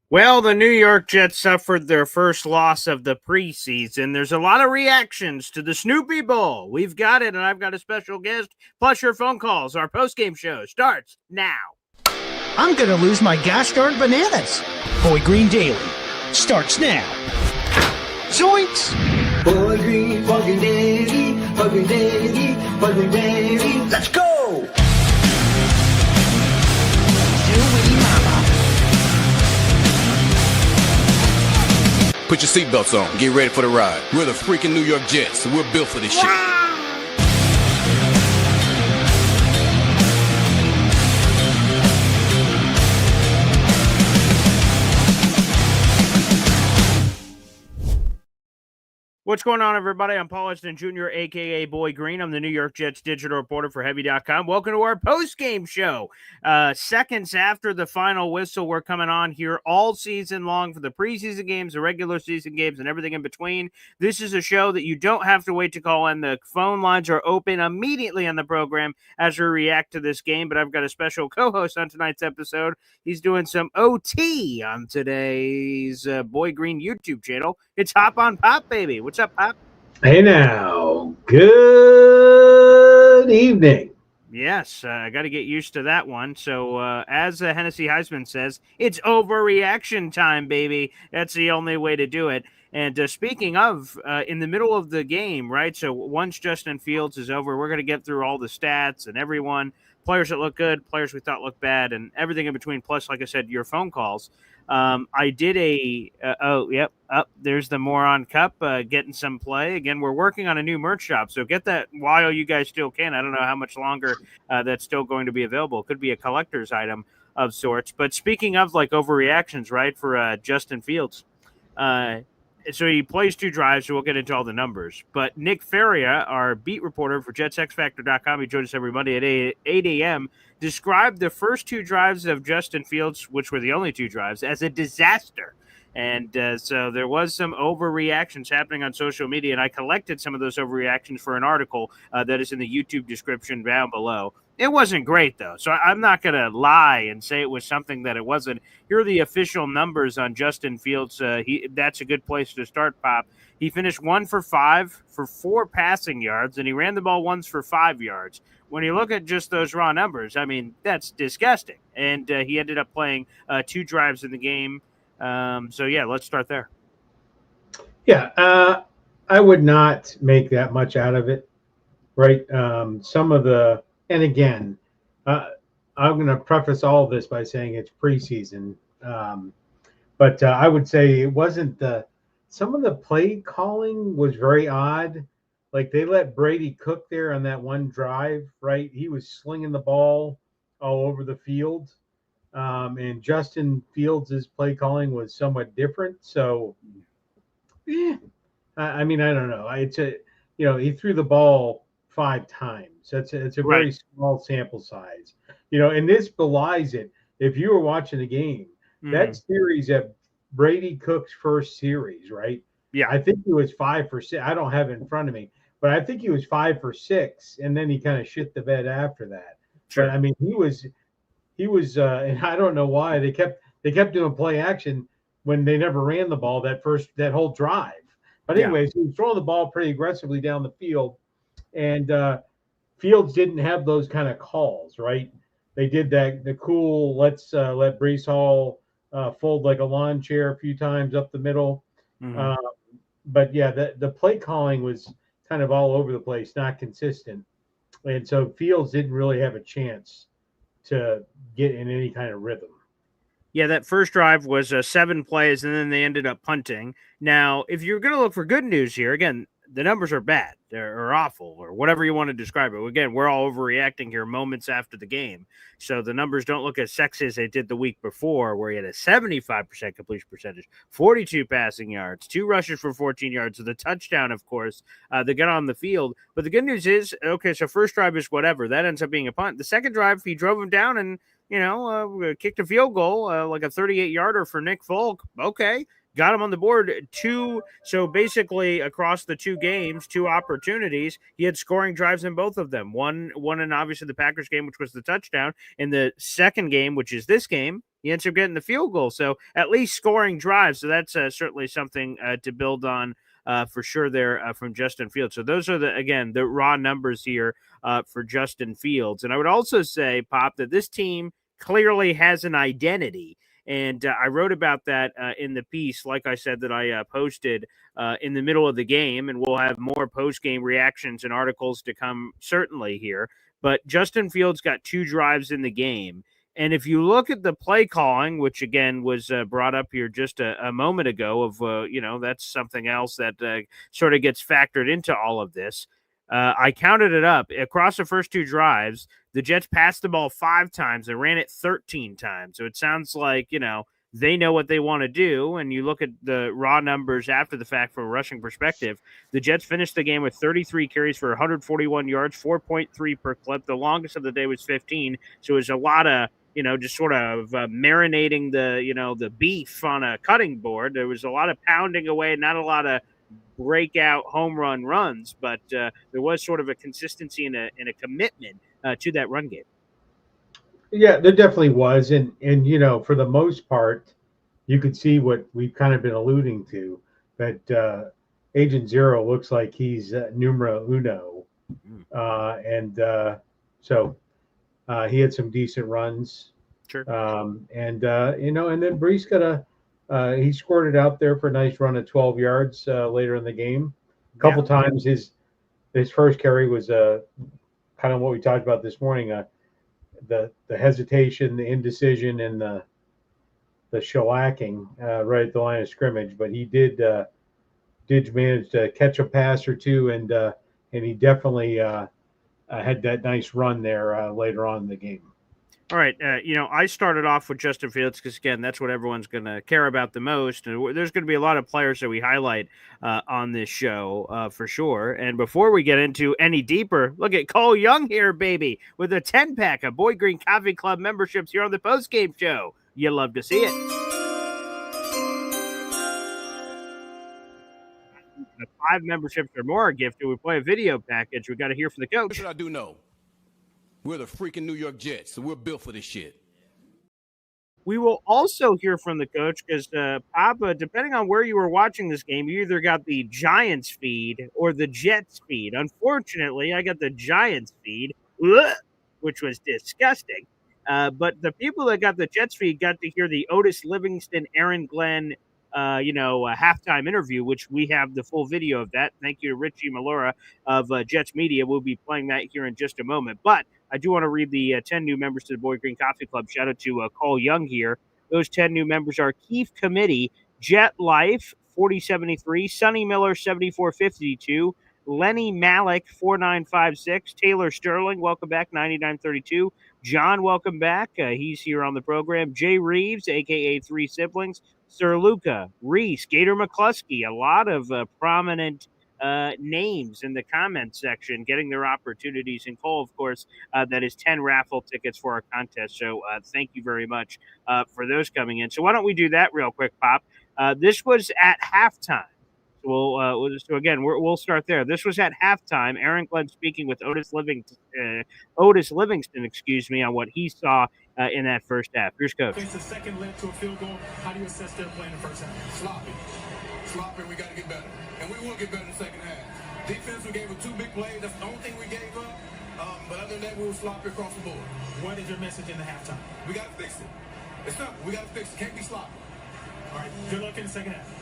Well, the New York Jets suffered their first loss of the preseason. There's a lot of reactions to the Snoopy Bowl. We've got it, and I've got a special guest, plus your phone calls. Our postgame show starts now. I'm going to lose my gosh-darn bananas. Boy Green Daily starts now. Zoinks! Boy Green fucking daily, fucking daily, fucking daily. Let's go! Zooey mama. Put your seatbelts on. Get ready for the ride. We're the freaking New York Jets, so we're built for this shit. What's going on, everybody? I'm Paul Eston Jr., a.k.a. Boy Green. I'm the New York Jets digital reporter for Heavy.com. Welcome to our post-game show. Seconds after the final whistle, we're coming on here all season long for the preseason games, the regular season games, and everything in between. This is a show that you don't have to wait to call in. The phone lines are open immediately on the program as we react to this game, but I've got a special co-host on tonight's episode. He's doing some OT on today's Boy Green YouTube channel. It's Hop on Pop, baby. What's up, Pop? Hey now, good evening. Yes, I got to get used to that one. So, as Hennessy Heisman says, it's overreaction time, baby. That's the only way to do it. And speaking of, in the middle of the game, right? So once Justin Fields is over, we're going to get through all the stats and everyone, players that look good, players we thought looked bad, and everything in between. Plus, like I said, your phone calls. I did there's the Moron Cup getting some play. Again, we're working on a new merch shop, so get that while you guys still can. I don't know how much longer that's still going to be available. It could be a collector's item of sorts. But speaking of like overreactions, right, for Justin Fields, so he plays two drives, so we'll get into all the numbers. But Nick Faria, our beat reporter for JetsXFactor.com, he joins us every Monday at 8 a.m., described the first two drives of Justin Fields, which were the only two drives, as a disaster. And so there was some overreactions happening on social media, and I collected some of those overreactions for an article that is in the YouTube description down below. It wasn't great, though, so I'm not going to lie and say it was something that it wasn't. Here are the official numbers on Justin Fields. That's a good place to start, Pop. He finished 1 for 5 for 4 passing yards, and he ran the ball once for 5 yards. When you look at just those raw numbers, I mean, that's disgusting. And he ended up playing 2 drives in the game. So, yeah, let's start there. Yeah, I would not make that much out of it, right? Some of the – and again, I'm going to preface all of this by saying it's preseason. But I would say it wasn't some of the play calling was very odd. Like they let Brady cook there on that one drive, right? He was slinging the ball all over the field. And Justin Fields' play calling was somewhat different. So, I mean, I don't know. He threw the ball 5 times. It's a very small sample size, and this belies it. If you were watching the game, that series at Brady Cook's first series, right? Yeah, I think he was 5 for 6. I don't have it in front of me, but I think he was 5 for 6, and then he kind of shit the bed after that. Sure. But I mean, he was, and I don't know why they kept doing play action when they never ran the ball that whole drive. But anyways, he was throwing the ball pretty aggressively down the field, and Fields didn't have those kind of calls, right? They did the cool let's let Breece Hall fold like a lawn chair a few times up the middle. But yeah, the play calling was kind of all over the place, not consistent. And so Fields didn't really have a chance to get in any kind of rhythm. Yeah, that first drive was 7 plays, and then they ended up punting. Now, if you're going to look for good news here, again, the numbers are bad or awful or whatever you want to describe it. Again, we're all overreacting here moments after the game. So the numbers don't look as sexy as they did the week before, where he had a 75% completion percentage, 42 passing yards, 2 rushes for 14 yards, the touchdown, of course, they got on the field. But the good news is, okay, so first drive is whatever. That ends up being a punt. The second drive, he drove him down and, kicked a field goal, like a 38-yarder for Nick Folk. Okay. Got him on the board 2. So basically across the 2 games, 2 opportunities, he had scoring drives in both of them. One in obviously the Packers game, which was the touchdown. In the second game, which is this game, he ends up getting the field goal. So at least scoring drives. So that's certainly something to build on for sure there from Justin Fields. So those are the raw numbers here for Justin Fields. And I would also say, Pop, that this team clearly has an identity. And I wrote about that in the piece, like I said, that I posted in the middle of the game. And we'll have more post-game reactions and articles to come certainly here. But Justin Fields got 2 drives in the game. And if you look at the play calling, which again was brought up here just a moment ago, that's something else that sort of gets factored into all of this. I counted it up across the first 2 drives. The Jets passed the ball 5 times. They ran it 13 times. So it sounds like, they know what they want to do. And you look at the raw numbers after the fact from a rushing perspective. The Jets finished the game with 33 carries for 141 yards, 4.3 per clip. The longest of the day was 15. So it was a lot of, just sort of marinating the beef on a cutting board. There was a lot of pounding away, not a lot of breakout home run runs, but there was sort of a consistency and a commitment to that run game. Yeah, there definitely was. And for the most part, you could see what we've kind of been alluding to, that Agent Zero looks like he's numero uno. So he had some decent runs. Sure. And then Brees got he scored it out there for a nice run of 12 yards later in the game. A couple times his first carry was kind of what we talked about this morning, the hesitation, the indecision, and the shellacking right at the line of scrimmage. But he did manage to catch a pass or two, and he definitely had that nice run there later on in the game. All right. I started off with Justin Fields because, again, that's what everyone's going to care about the most. And there's going to be a lot of players that we highlight on this show for sure. And before we get into any deeper, look at Cole Young here, baby, with a 10-pack of Boy Green Coffee Club memberships here on the postgame show. You love to see it. 5 memberships or more are gifted. We play a video package. We got to hear from the coach. Here's what I do know. We're the freaking New York Jets, so we're built for this shit. We will also hear from the coach because, Papa, depending on where you were watching this game, you either got the Giants feed or the Jets feed. Unfortunately, I got the Giants feed, which was disgusting. But the people that got the Jets feed got to hear the Otis Livingston, Aaron Glenn, halftime interview, which we have the full video of that. Thank you to Richie Malora of Jets Media. We'll be playing that here in just a moment. But I do want to read the 10 new members to the Boy Green Coffee Club. Shout out to Cole Young here. Those 10 new members are Keith Committee, Jet Life, 4073, Sonny Miller, 7452, Lenny Malik, 4956, Taylor Sterling, welcome back, 9932, John, welcome back. He's here on the program. Jay Reeves, a.k.a. Three Siblings, Sir Luca, Reese, Gator McCluskey, a lot of prominent names in the comment section getting their opportunities. And Cole, of course, that is 10 raffle tickets for our contest. So thank you very much for those coming in. So why don't we do that real quick, Pop? This was at halftime. So we'll start there. This was at halftime. Aaron Glenn speaking with Otis Livingston, on what he saw in that first half. Here's Coach. It's the second led to a field goal. How do you assess their play in the first half? Sloppy. We got to get better, and we will get better in the second half. Defense, we gave up 2 big plays. That's the only thing we gave up. But other than that, we were sloppy across the board. What is your message in the halftime? We got to fix it. It's simple. We got to fix it. Can't be sloppy. All right. Good luck in the second half.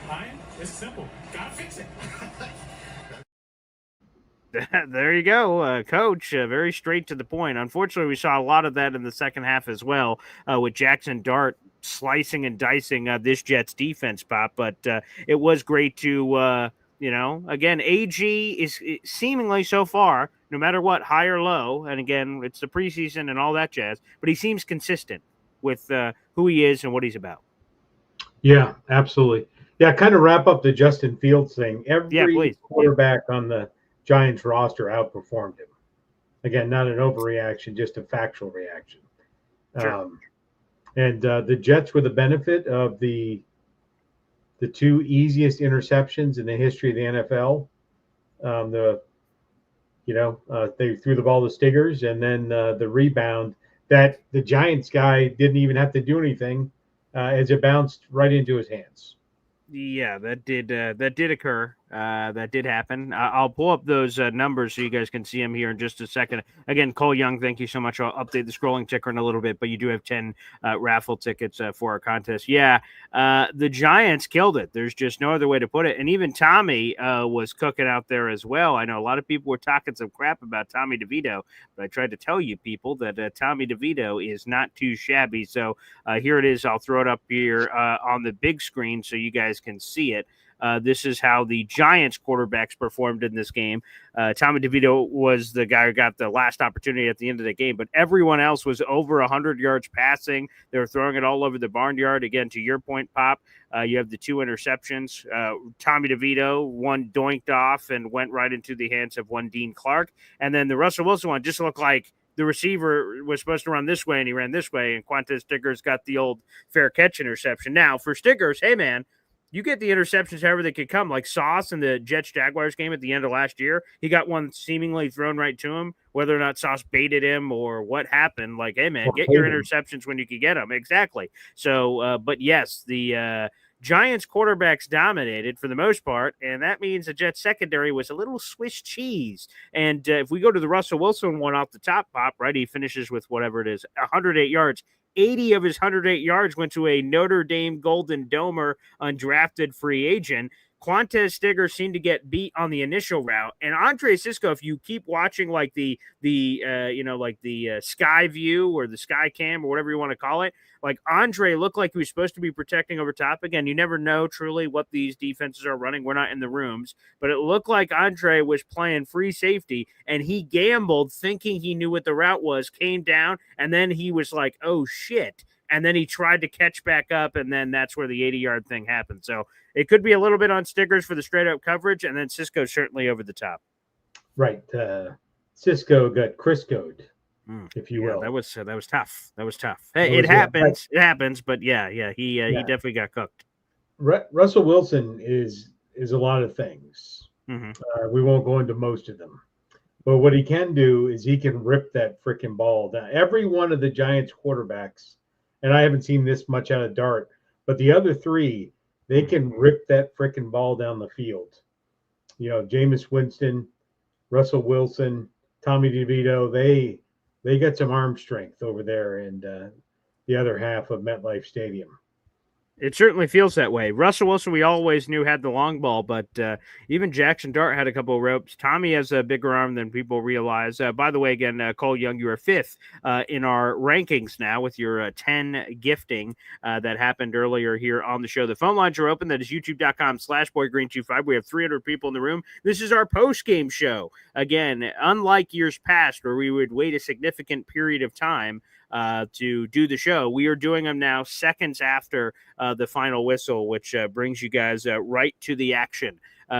Ryan, it's simple. Gotta fix it. There you go, Coach. Very straight to the point. Unfortunately, we saw a lot of that in the second half as well, with Jackson Dart slicing and dicing this Jets defense, Pop. But it was great to, again, AG is seemingly so far, no matter what, high or low. And again, it's the preseason and all that jazz. But he seems consistent with who he is and what he's about. Yeah, absolutely. Yeah, kind of wrap up the Justin Fields thing. Every quarterback on the Giants roster outperformed him. Again, not an overreaction, just a factual reaction. Sure. And the Jets were the benefit of the 2 easiest interceptions in the history of the NFL. They threw the ball to Stiggers, and then the rebound that the Giants guy didn't even have to do anything as it bounced right into his hands. Yeah, that did occur. That did happen. I'll pull up those numbers so you guys can see them here in just a second. Again, Cole Young, thank you so much. I'll update the scrolling ticker in a little bit, but you do have 10 raffle tickets for our contest. Yeah, the Giants killed it. There's just no other way to put it. And even Tommy was cooking out there as well. I know a lot of people were talking some crap about Tommy DeVito, but I tried to tell you people that Tommy DeVito is not too shabby. So here it is. I'll throw it up here on the big screen so you guys can see it. This is how the Giants quarterbacks performed in this game. Tommy DeVito was the guy who got the last opportunity at the end of the game, but everyone else was over 100 yards passing. They were throwing it all over the barnyard. Again, to your point, Pop, you have the 2 interceptions. Tommy DeVito, one doinked off and went right into the hands of one Dean Clark. And then the Russell Wilson one just looked like the receiver was supposed to run this way, and he ran this way, and Quintez Stiggers got the old fair catch interception. Now, for Stiggers, hey, man, you get the interceptions however they could come. Like Sauce in the Jets-Jaguars game at the end of last year, he got one seemingly thrown right to him, whether or not Sauce baited him or what happened. Like, hey, man, get your interceptions when you can get them. Exactly. So, but yes, the Giants quarterbacks dominated for the most part, and that means the Jets secondary was a little Swiss cheese. And if we go to the Russell Wilson one off the top, Pop, right, he finishes with whatever it is, 108 yards. 80 of his 108 yards went to a Notre Dame Golden Domer undrafted free agent. Quintez Stiggers seemed to get beat on the initial route, and Andre Cisco, if you keep watching like the sky view or the sky cam or whatever you want to call it, like Andre looked like he was supposed to be protecting over top. Again, you never know truly what these defenses are running. We're not in the rooms, but it looked like Andre was playing free safety, and he gambled thinking he knew what the route was, came down, and then he was like, oh shit. And then he tried to catch back up, and then that's where the 80-yard thing happened. So it could be a little bit on Stiggers for the straight-up coverage, and then Cisco certainly over the top. Right. Cisco got Crisco'd, if you will. That was tough. That was tough. Hey, it happens. It happens, but he definitely got cooked. Russell Wilson is a lot of things. Mm-hmm. We won't go into most of them. But what he can do is he can rip that freaking ball down. Every one of the Giants quarterbacks, and I haven't seen this much out of Dart, but the other 3, they can rip that freaking ball down the field. You know, Jameis Winston, Russell Wilson, Tommy DeVito, they got some arm strength over there in the other half of MetLife Stadium. It certainly feels that way. Russell Wilson, we always knew had the long ball, but even Jackson Dart had a couple of ropes. Tommy has a bigger arm than people realize. By the way, again, Cole Young, you are 5th in our rankings now with your 10 gifting that happened earlier here on the show. The phone lines are open. That is youtube.com/boygreen25. We have 300 people in the room. This is our post-game show. Again, unlike years past where we would wait a significant period of time to do the show, we are doing them now seconds after the final whistle, which brings you guys right to the action.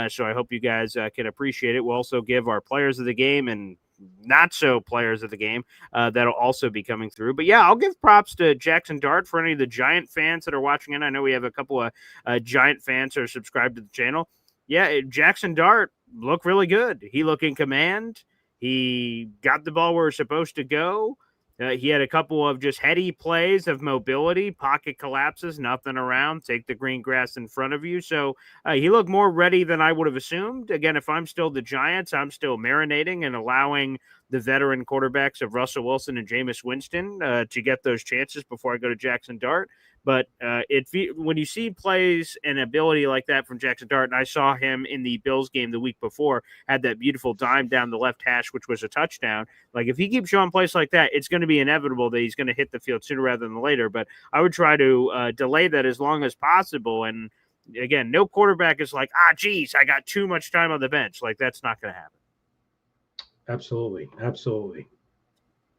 So I hope you guys can appreciate it. We'll also give our players of the game and not so players of the game that'll also be coming through. But yeah, I'll give props to Jackson Dart for any of the Giant fans that are watching in. I know we have a couple of Giant fans that are subscribed to the channel. Yeah, Jackson Dart looked really good. He looked in command. He got the ball where it's supposed to go. He had a couple of just heady plays of mobility, pocket collapses, nothing around, take the green grass in front of you. So he looked more ready than I would have assumed. Again, if I'm still the Giants, I'm still marinating and allowing the veteran quarterbacks of Russell Wilson and Jameis Winston to get those chances before I go to Jackson Dart. But when you see plays and ability like that from Jackson Dart, and I saw him in the Bills game the week before, had that beautiful dime down the left hash, which was a touchdown. Like, if he keeps showing plays like that, it's going to be inevitable that he's going to hit the field sooner rather than later. But I would try to delay that as long as possible. And again, no quarterback is like, geez, I got too much time on the bench. Like, that's not going to happen. Absolutely. Absolutely.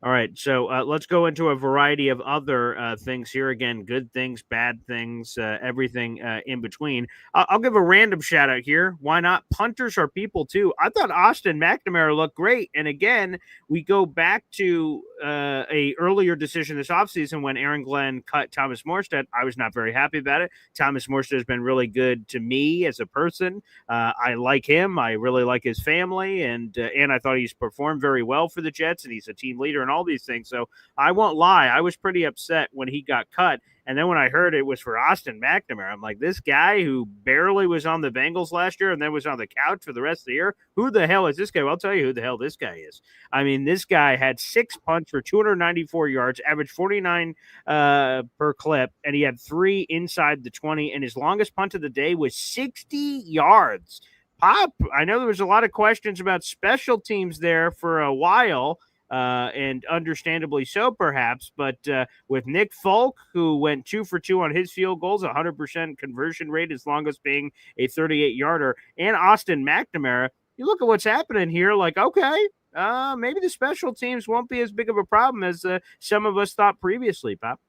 All right, so let's go into a variety of other things here. Again, good things, bad things, everything in between. I'll give a random shout out here. Why not? Punters are people too. I thought Austin McNamara looked great. And again, we go back to a earlier decision this offseason when Aaron Glenn cut Thomas Morstead. I was not very happy about it. Thomas Morstead has been really good to me as a person. I like him. I really like his family. And I thought he's performed very well for the Jets, and he's a team leader and and all these things. So I won't lie, I was pretty upset when he got cut. And then when I heard it was for Austin McNamara, I'm like, this guy who barely was on the Bengals last year and then was on the couch for the rest of the year, who the hell is this guy? Well, I'll tell you who the hell this guy is. I mean, this guy had 6 punts for 294 yards, averaged 49 per clip, and he had 3 inside the 20, and his longest punt of the day was 60 yards. Pop, I know there was a lot of questions about special teams there for a while, and understandably so, perhaps. But with Nick Folk, who went 2 for 2 on his field goals, 100% conversion rate, his longest being a 38-yarder, and Austin McNamara, you look at what's happening here, like, okay, maybe the special teams won't be as big of a problem as some of us thought previously, Pop.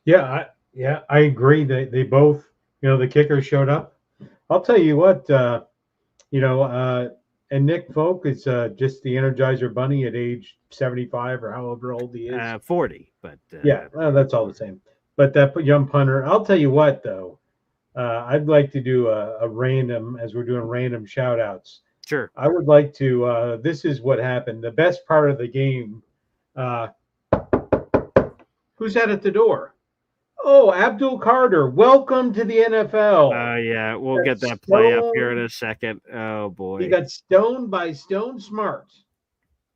Yeah, I agree. They both, the kicker showed up. I'll tell you what, and Nick Folk is just the Energizer Bunny at age 75 or however old he is. 40, but that's all the same. But that young punter, I'll tell you what, though, I'd like to do a random, as we're doing random shout outs. Sure. I would like to, this is what happened. The best part of the game, who's that at the door? Oh, Abdul Carter, welcome to the NFL. Oh, yeah, we'll get that play up here in a second. Oh, boy. He got stoned by Stone Smart.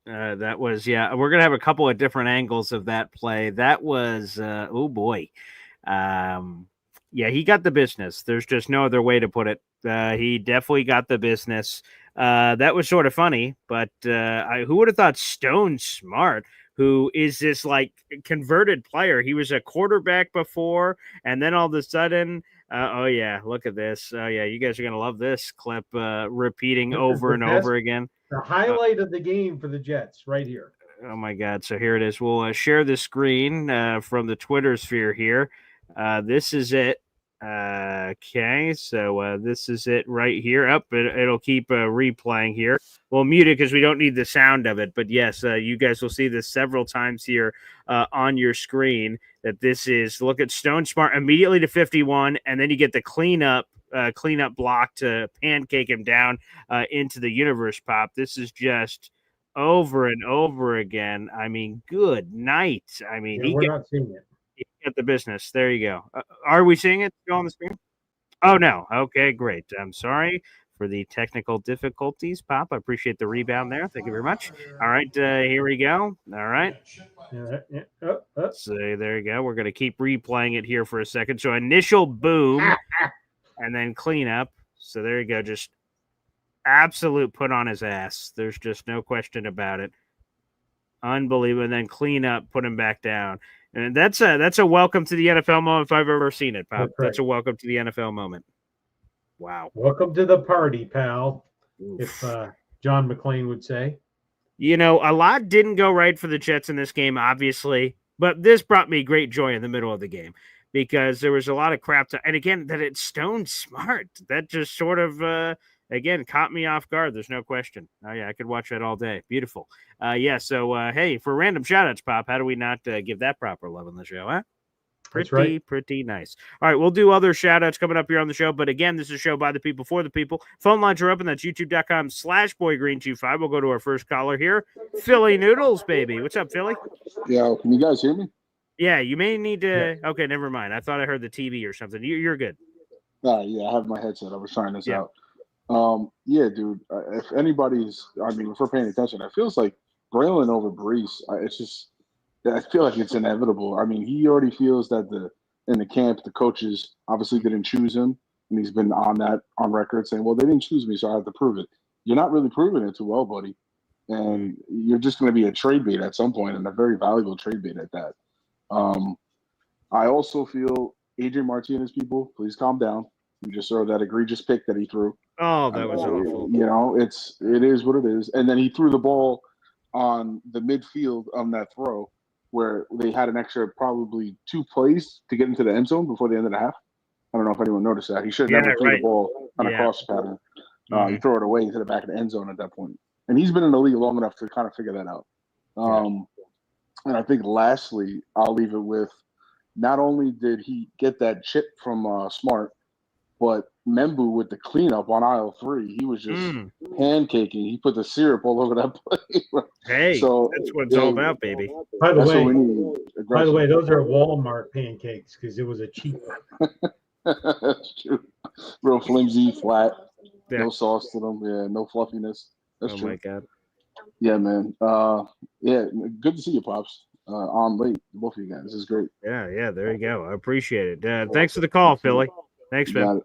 That was, we're going to have a couple of different angles of that play. That was, oh, boy. He got the business. There's just no other way to put it. He definitely got the business. That was sort of funny, but who would have thought Stone Smart, who is this like converted player? He was a quarterback before, and then all of a sudden, look at this. Oh yeah, you guys are gonna love this clip repeating over and over again. The highlight of the game for the Jets, right here. Oh my God! So here it is. We'll share the screen from the Twitter sphere here. This is it. Okay, so this is it right here. It'll keep replaying here. We'll mute it because we don't need the sound of it. But yes, you guys will see this several times here on your screen. That this is, look at Stone Smart immediately to 51, and then you get the cleanup block to pancake him down into the universe. Pop. This is just over and over again. I mean, good night. I mean, we're not seeing it. Get the business. There you go. Are we seeing it on the screen? Oh, no. Okay, great. I'm sorry for the technical difficulties, Pop. I appreciate the rebound there. Thank you very much. All right, here we go. All right. So there you go. We're going to keep replaying it here for a second. So initial boom and then cleanup. So there you go. Just absolute put on his ass. There's just no question about it. Unbelievable. And then clean up, put him back down. And that's a welcome to the NFL moment if I've ever seen it, Pop. That's a welcome to the NFL moment. Wow. Welcome to the party, pal. Oof. If John McClane would say. A lot didn't go right for the Jets in this game, obviously, but this brought me great joy in the middle of the game because there was a lot of crap. And again, that it's Stone Smart. That just sort of, again, caught me off guard. There's no question. Oh, yeah, I could watch that all day. Beautiful. So, hey, for random shout-outs, Pop, how do we not give that proper love on the show, huh? Pretty nice. All right, we'll do other shout-outs coming up here on the show, but again, this is a show by the people, for the people. Phone lines are open. That's youtube.com/boygreen25. We'll go to our first caller here. Philly Noodles, baby. What's up, Philly? Yeah, can you guys hear me? Yeah, you may need to – okay, never mind. I thought I heard the TV or something. You're good. Yeah, I have my headset. I was trying this out. Dude, if anybody's – if we're paying attention, it feels like Braylon over Brees. It's just – I feel like it's inevitable. I mean, he already feels that in the camp, the coaches obviously didn't choose him, and he's been on record saying, well, they didn't choose me, so I have to prove it. You're not really proving it too well, buddy. And you're just going to be a trade bait at some point, and a very valuable trade bait at that. I also feel Adrian Martinez, people, please calm down. You just saw that egregious pick that he threw. Oh, that was awful. It is what it is. And then he threw the ball on the midfield on that throw, where they had an extra probably 2 plays to get into the end zone before the end of the half. I don't know if anyone noticed that. He should have never threw the ball on a cross pattern. You throw it away into the back of the end zone at that point. And he's been in the league long enough to kind of figure that out. And I think lastly, I'll leave it with, not only did he get that chip from Smart, but Membu with the cleanup on aisle 3. He was just pancaking. He put the syrup all over that plate. Hey, so that's what it's all about, baby. By the that's what we way, need. by the way, those are Walmart pancakes because it was a cheap one. That's true. Real flimsy, flat, Yeah. no sauce to them. Yeah, no fluffiness. That's Oh true. my God. Yeah, man. Yeah, good to see you, Pops. On late, both of you guys. This is great. Yeah. There you go. I appreciate it. Thanks for the call, Philly. Thanks, You man. got it.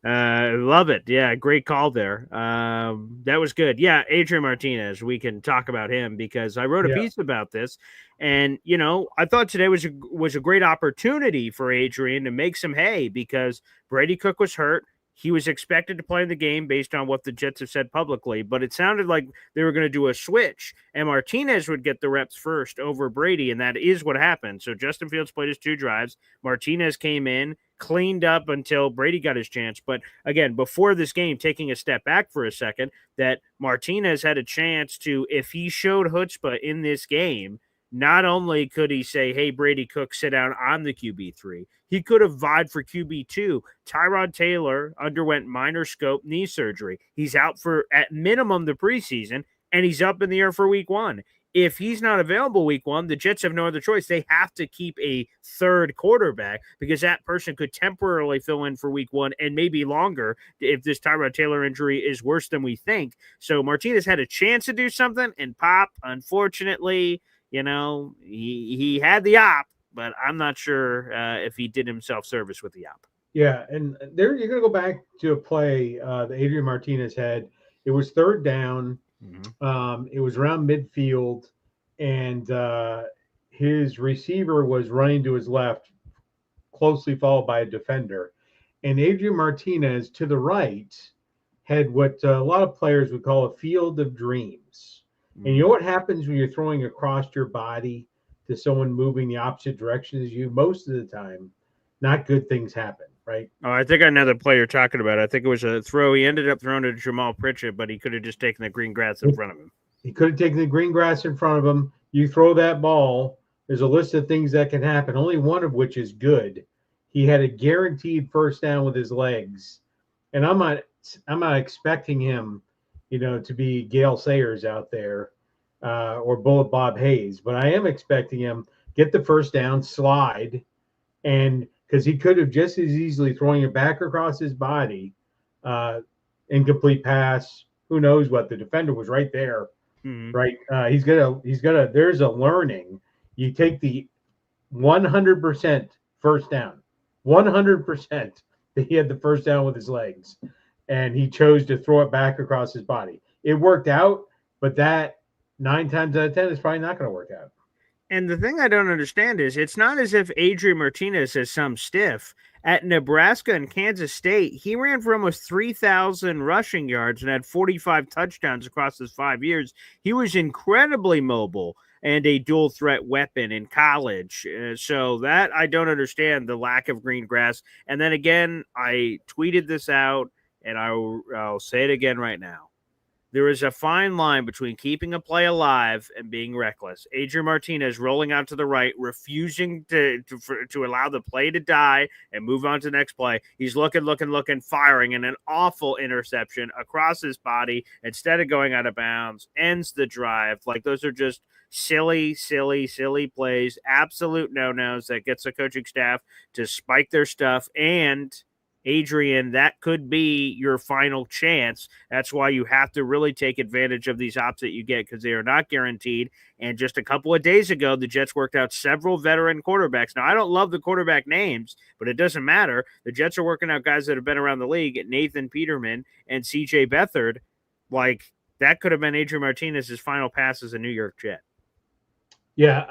Love it. Yeah, great call there. That was good. Yeah, Adrian Martinez. We can talk about him because I wrote a piece about this, and I thought today was a great opportunity for Adrian to make some hay because Brady Cook was hurt. He was expected to play in the game based on what the Jets have said publicly, but it sounded like they were going to do a switch, and Martinez would get the reps first over Brady, and that is what happened. So Justin Fields played his 2 drives. Martinez came in, cleaned up until Brady got his chance. But again, before this game, taking a step back for a second, that Martinez had a chance to, if he showed chutzpah in this game, not only could he say, hey, Brady Cook, sit down on the QB3, he could have vied for QB2. Tyrod Taylor underwent minor scope knee surgery. He's out for, at minimum, the preseason, and he's up in the air for week 1. If he's not available week 1, the Jets have no other choice. They have to keep a third quarterback because that person could temporarily fill in for week 1 and maybe longer if this Tyrod Taylor injury is worse than we think. So Martinez had a chance to do something, and Pop, unfortunately, he had the op, but I'm not sure if he did himself service with the op. Yeah, and there you're going to go back to a play that Adrian Martinez had. It was 3rd down. It was around midfield, and his receiver was running to his left, closely followed by a defender. And Adrian Martinez to the right had what a lot of players would call a field of dreams. And you know what happens when you're throwing across your body to someone moving the opposite direction as you? Most of the time, not good things happen, right? Oh, I think I know the player you're talking about. I think it was a throw. He ended up throwing to Jamal Pritchett, but he could have just taken the green grass in front of him. He could have taken the green grass in front of him. You throw that ball, there's a list of things that can happen, only one of which is good. He had a guaranteed first down with his legs. And I'm not expecting him, to be Gale Sayers out there or Bullet Bob Hayes, but I am expecting him get the first down, slide, and because he could have just as easily throwing it back across his body, incomplete pass. Who knows what? The defender was right there, right? He's gonna. There's a learning. You take the 100% first down, 100% that he had the first down with his legs, and he chose to throw it back across his body. It worked out, but that 9 times out of 10 is probably not going to work out. And the thing I don't understand is it's not as if Adrian Martinez is some stiff. At Nebraska and Kansas State, he ran for almost 3,000 rushing yards and had 45 touchdowns across his 5 years. He was incredibly mobile and a dual threat weapon in college. So that I don't understand the lack of green grass. And then again, I tweeted this out, and I'll say it again right now. There is a fine line between keeping a play alive and being reckless. Adrian Martinez rolling out to the right, refusing to allow the play to die and move on to the next play. He's looking, firing, and an awful interception across his body instead of going out of bounds, ends the drive. Like, those are just silly plays, absolute no-nos that gets the coaching staff to spike their stuff. And Adrian, that could be your final chance. That's why you have to really take advantage of these ops that you get because they are not guaranteed. And just a couple of days ago, the Jets worked out several veteran quarterbacks. Now, I don't love the quarterback names, but it doesn't matter. The Jets are working out guys that have been around the league, Nathan Peterman and C.J. Beathard. Like, that could have been Adrian Martinez's final pass as a New York Jet. Yeah,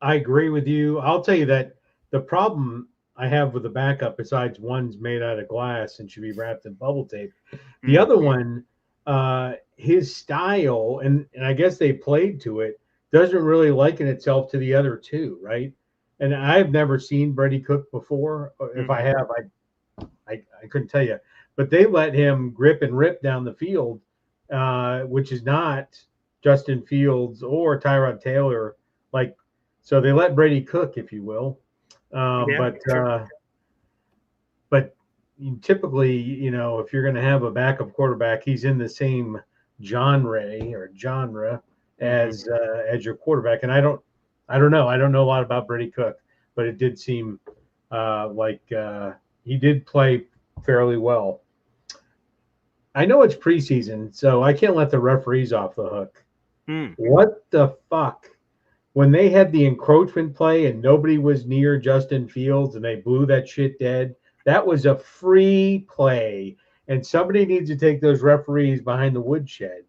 I agree with you. I'll tell you that the problem I have with the backup, besides one's made out of glass and should be wrapped in bubble tape, the other one, his style, and I guess they played to it, doesn't really liken itself to the other two, right? And I've never seen Brady Cook before. If I have, I couldn't tell you. But they let him grip and rip down the field, which is not Justin Fields or Tyrod Taylor. So they let Brady cook, if you will. But typically, if you're going to have a backup quarterback, he's in the same genre as your quarterback. And I don't know. I don't know a lot about Brady Cook, but it did seem like he did play fairly well. I know it's preseason, so I can't let the referees off the hook. What the fuck? When they had the encroachment play and nobody was near Justin Fields and they blew that shit dead, that was a free play. And somebody needs to take those referees behind the woodshed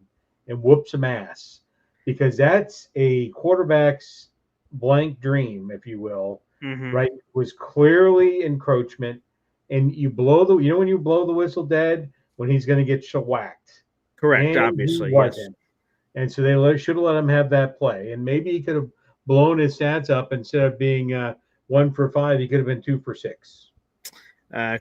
and whoop some ass, because that's a quarterback's blank dream, if you will, right? It was clearly encroachment. And you blow when you blow the whistle dead, when he's going to get shellacked. Correct, and obviously, he wasn't. And so they should have let him have that play. And maybe he could have blown his stats up. Instead of being 1 for 5, he could have been 2 for 6.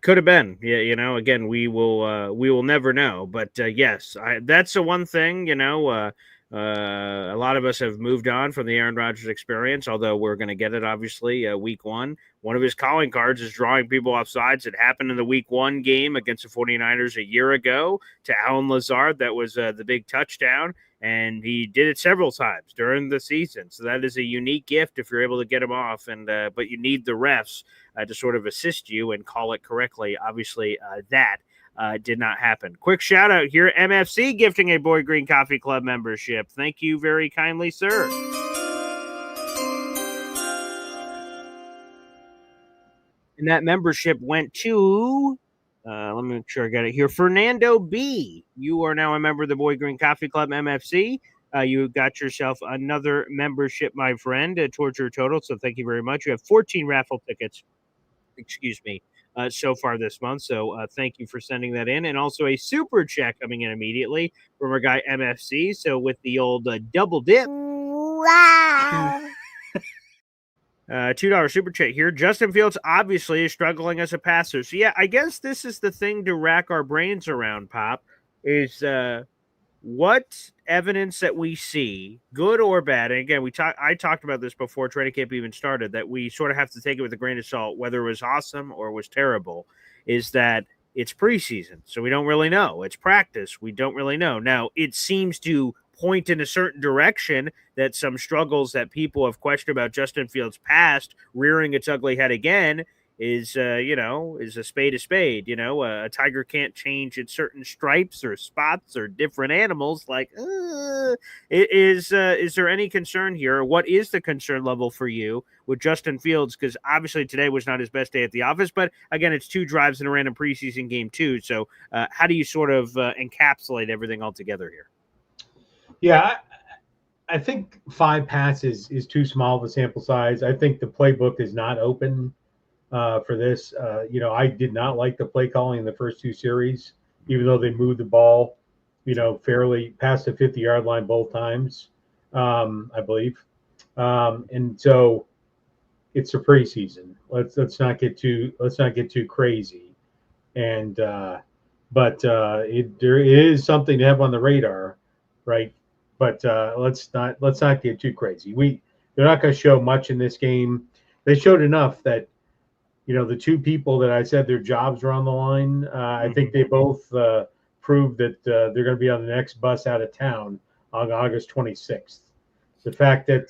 Could have been. Yeah, again, we will never know. But yes, that's the one thing. A lot of us have moved on from the Aaron Rodgers experience, although we're going to get it, obviously, week 1. One of his calling cards is drawing people off sides. It happened in the week 1 game against the 49ers a year ago to Alan Lazard. That was the big touchdown, and he did it several times during the season. So that is a unique gift if you're able to get him off, but you need the refs to sort of assist you and call it correctly. Obviously, that did not happen. Quick shout out here. MFC gifting a Boy Green Coffee Club membership. Thank you very kindly, sir. And that membership went to, let me make sure I got it here, Fernando B. You are now a member of the Boy Green Coffee Club MFC. You got yourself another membership, my friend, towards your total. So thank you very much. You have 14 raffle tickets, so far this month. So thank you for sending that in. And also a super chat coming in immediately from our guy MFC. So with the old double dip. Wow. $2 super chat here. Justin Fields obviously is struggling as a passer. So yeah, I guess this is the thing to rack our brains around, Pop, is what evidence that we see, good or bad. And again, I talked about this before training camp even started, that we sort of have to take it with a grain of salt, whether it was awesome or it was terrible, is that it's preseason. So we don't really know. It's practice. We don't really know. Now, it seems to point in a certain direction that some struggles that people have questioned about Justin Fields' past rearing its ugly head again is a spade a spade. A tiger can't change its certain stripes or spots or different animals. Like, is there any concern here? What is the concern level for you with Justin Fields? Because obviously today was not his best day at the office, but again, it's 2 drives in a random preseason game too. So how do you sort of encapsulate everything all together here? Yeah, I think 5 passes is too small of a sample size. I think the playbook is not open for this. I did not like the play calling in the first 2 series, even though they moved the ball, fairly past the 50-yard line both times, I believe. And so it's a preseason. Let's not get too crazy. And but there is something to have on the radar, right? But let's not get too crazy. They're not going to show much in this game. They showed enough that the 2 people that I said their jobs were on the line. I think they both proved that they're going to be on the next bus out of town on August 26th. The fact that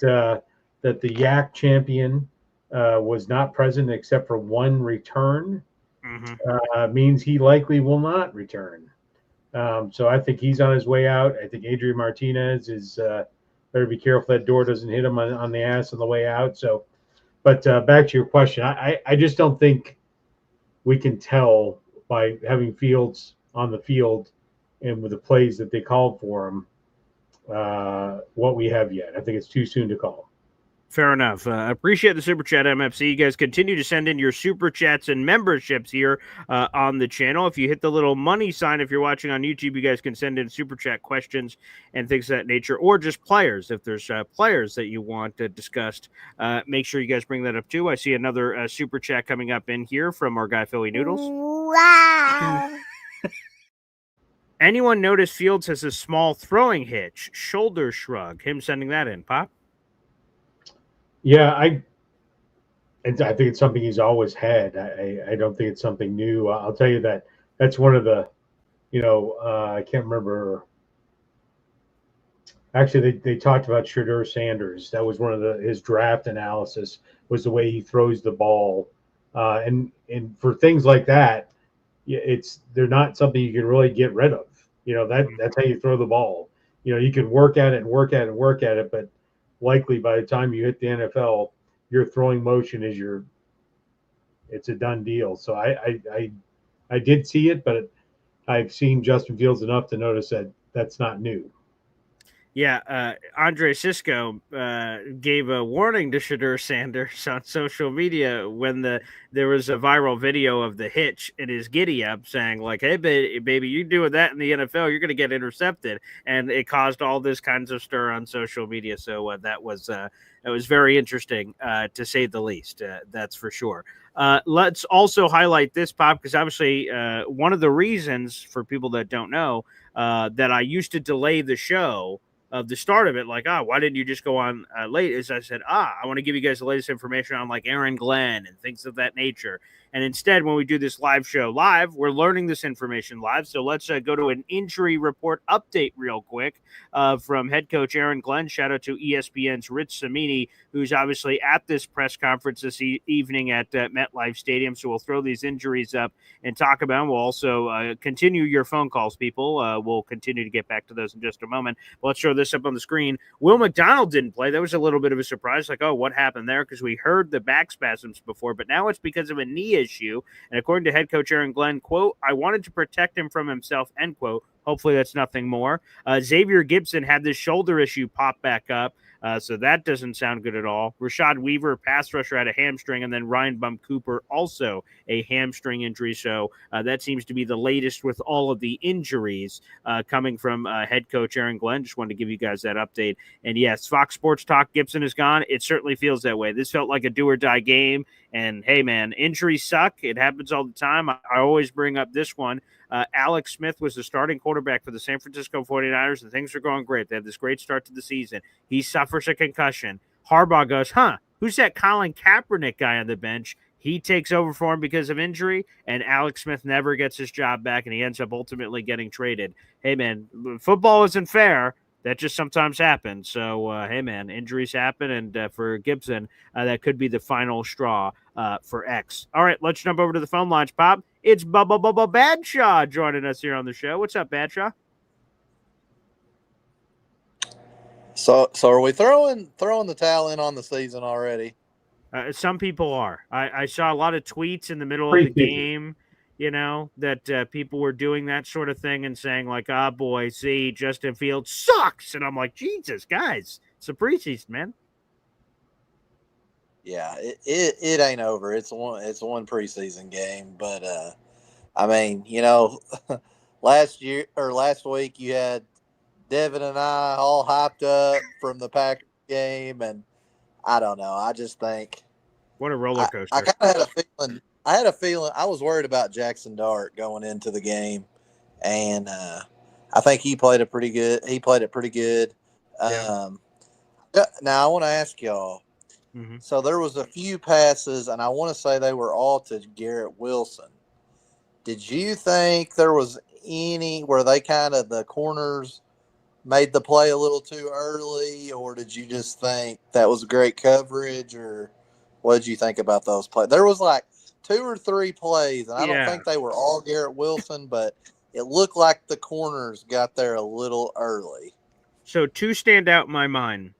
the Yak champion was not present except for 1 return means he likely will not return. So I think he's on his way out. I think Adrian Martinez is better be careful that door doesn't hit him on the ass on the way out. So, but back to your question, I just don't think we can tell by having Fields on the field and with the plays that they called for him what we have yet. I think it's too soon to call. Fair enough. Appreciate the Super Chat, MFC. You guys continue to send in your Super Chats and memberships here on the channel. If you hit the little money sign, if you're watching on YouTube, you guys can send in Super Chat questions and things of that nature, or just players. If there's players that you want discussed, make sure you guys bring that up too. I see another Super Chat coming up in here from our guy, Philly Noodles. Wow. Anyone notice Fields has a small throwing hitch, shoulder shrug? Him sending that in, Pop? Yeah, And I think it's something he's always had. I don't think it's something new. I'll tell you that that's one of the, I can't remember. Actually, they talked about Shadur Sanders. That was one of his draft analysis was the way he throws the ball, and for things like that, they're not something you can really get rid of. That's how you throw the ball. You can work at it and work at it and work at it, but likely by the time you hit the NFL, your throwing motion it's a done deal. So I did see it, but I've seen Justin Fields enough to notice that that's not new. Yeah, Andre Sisco gave a warning to Shadur Sanders on social media when there was a viral video of the hitch in his giddy up saying like, "Hey, baby, you doing that in the NFL, you're going to get intercepted," and it caused all this kinds of stir on social media. So that was very interesting to say the least. That's for sure. Let's also highlight this, Pop, because obviously one of the reasons for people that don't know that I used to delay the show of the start of it, like, why didn't you just go on late? As I said, I want to give you guys the latest information on like Aaron Glenn and things of that nature. And instead, when we do this live show live, we're learning this information live. So let's go to an injury report update real quick from head coach Aaron Glenn. Shout out to ESPN's Rich Samini, who's obviously at this press conference this evening at MetLife Stadium. So we'll throw these injuries up and talk about them. We'll also continue your phone calls, people. We'll continue to get back to those in just a moment. But let's show this up on the screen. Will McDonald didn't play. That was a little bit of a surprise. Like, what happened there? Because we heard the back spasms before, but now it's because of a knee issue. And according to head coach Aaron Glenn, quote, "I wanted to protect him from himself," end quote. Hopefully that's nothing more. Xavier Gibson had this shoulder issue pop back up. So that doesn't sound good at all. Rashad Weaver, pass rusher, had a hamstring, and then Ryan Bump Cooper, also a hamstring injury. So that seems to be the latest with all of the injuries coming from head coach Aaron Glenn. Just wanted to give you guys that update. And yes, Fox Sports Talk, Gibson is gone. It certainly feels that way. This felt like a do or die game. And hey, man, injuries suck. It happens all the time. I always bring up this one. Alex Smith was the starting quarterback for the San Francisco 49ers, and things are going great. They have this great start to the season. He suffers a concussion. Harbaugh goes, who's that Colin Kaepernick guy on the bench? He takes over for him because of injury, and Alex Smith never gets his job back, and he ends up ultimately getting traded. Hey, man, football isn't fair. That just sometimes happens. So, hey, man, injuries happen, and for Gibson, that could be the final straw for X. All right, let's jump over to the phone lines, Pop. It's Bubba Badshaw joining us here on the show. What's up, Badshaw? So are we throwing the towel in on the season already? Some people are. I saw a lot of tweets in the middle of the game, that people were doing that sort of thing and saying like, boy, see, Justin Fields sucks. And I'm like, Jesus, guys, it's a preseason, man. Yeah, it ain't over. It's one preseason game, but I mean, last week you had Devin and I all hyped up from the Packers game, and I don't know. I just think what a roller coaster. I kind of had a feeling. I had a feeling I was worried about Jackson Dart going into the game, and I think he played it pretty good. Yeah. Now I want to ask y'all. Mm-hmm. So there was a few passes, and I want to say they were all to Garrett Wilson. Did you think there was any where they kind of the corners made the play a little too early, or did you just think that was great coverage, or what did you think about those plays? There was like 2 or 3 plays, and I don't think they were all Garrett Wilson, but it looked like the corners got there a little early. So 2 stand out in my mind.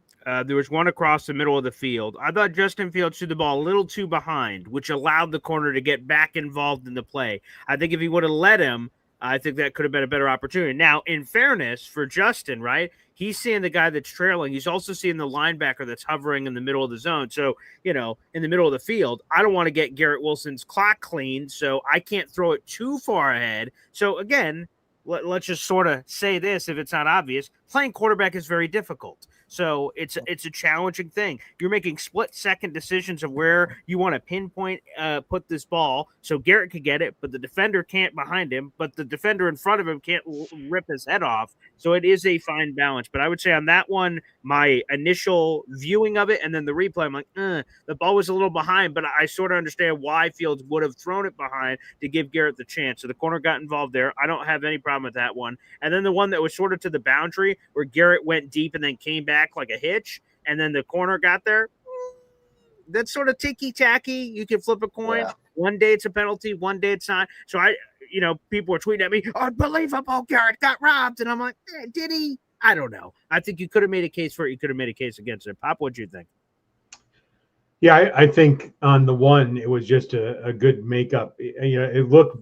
There was one across the middle of the field. I thought Justin Fields threw the ball a little too behind, which allowed the corner to get back involved in the play. I think if he would have let him, I think that could have been a better opportunity. Now, in fairness for Justin, right, he's seeing the guy that's trailing. He's also seeing the linebacker that's hovering in the middle of the zone. So, in the middle of the field, I don't want to get Garrett Wilson's clock cleaned, so I can't throw it too far ahead. So, again, let's just sort of say this if it's not obvious. Playing quarterback is very difficult. So it's a challenging thing. You're making split-second decisions of where you want to pinpoint put this ball so Garrett could get it, but the defender can't behind him, but the defender in front of him can't rip his head off. So it is a fine balance. But I would say on that one, my initial viewing of it and then the replay, I'm like, the ball was a little behind, but I sort of understand why Fields would have thrown it behind to give Garrett the chance. So the corner got involved there. I don't have any problem with that one. And then the one that was sort of to the boundary where Garrett went deep and then came back like a hitch, and then the corner got there. That's sort of ticky-tacky. You can flip a coin. Yeah. One day it's a penalty, one day it's not. So people were tweeting at me, unbelievable, Garrett got robbed. And I'm like, did he? I don't know. I think you could have made a case for it. You could have made a case against it. Pop, what'd you think? Yeah, I think on the one, it was just a good makeup. It looked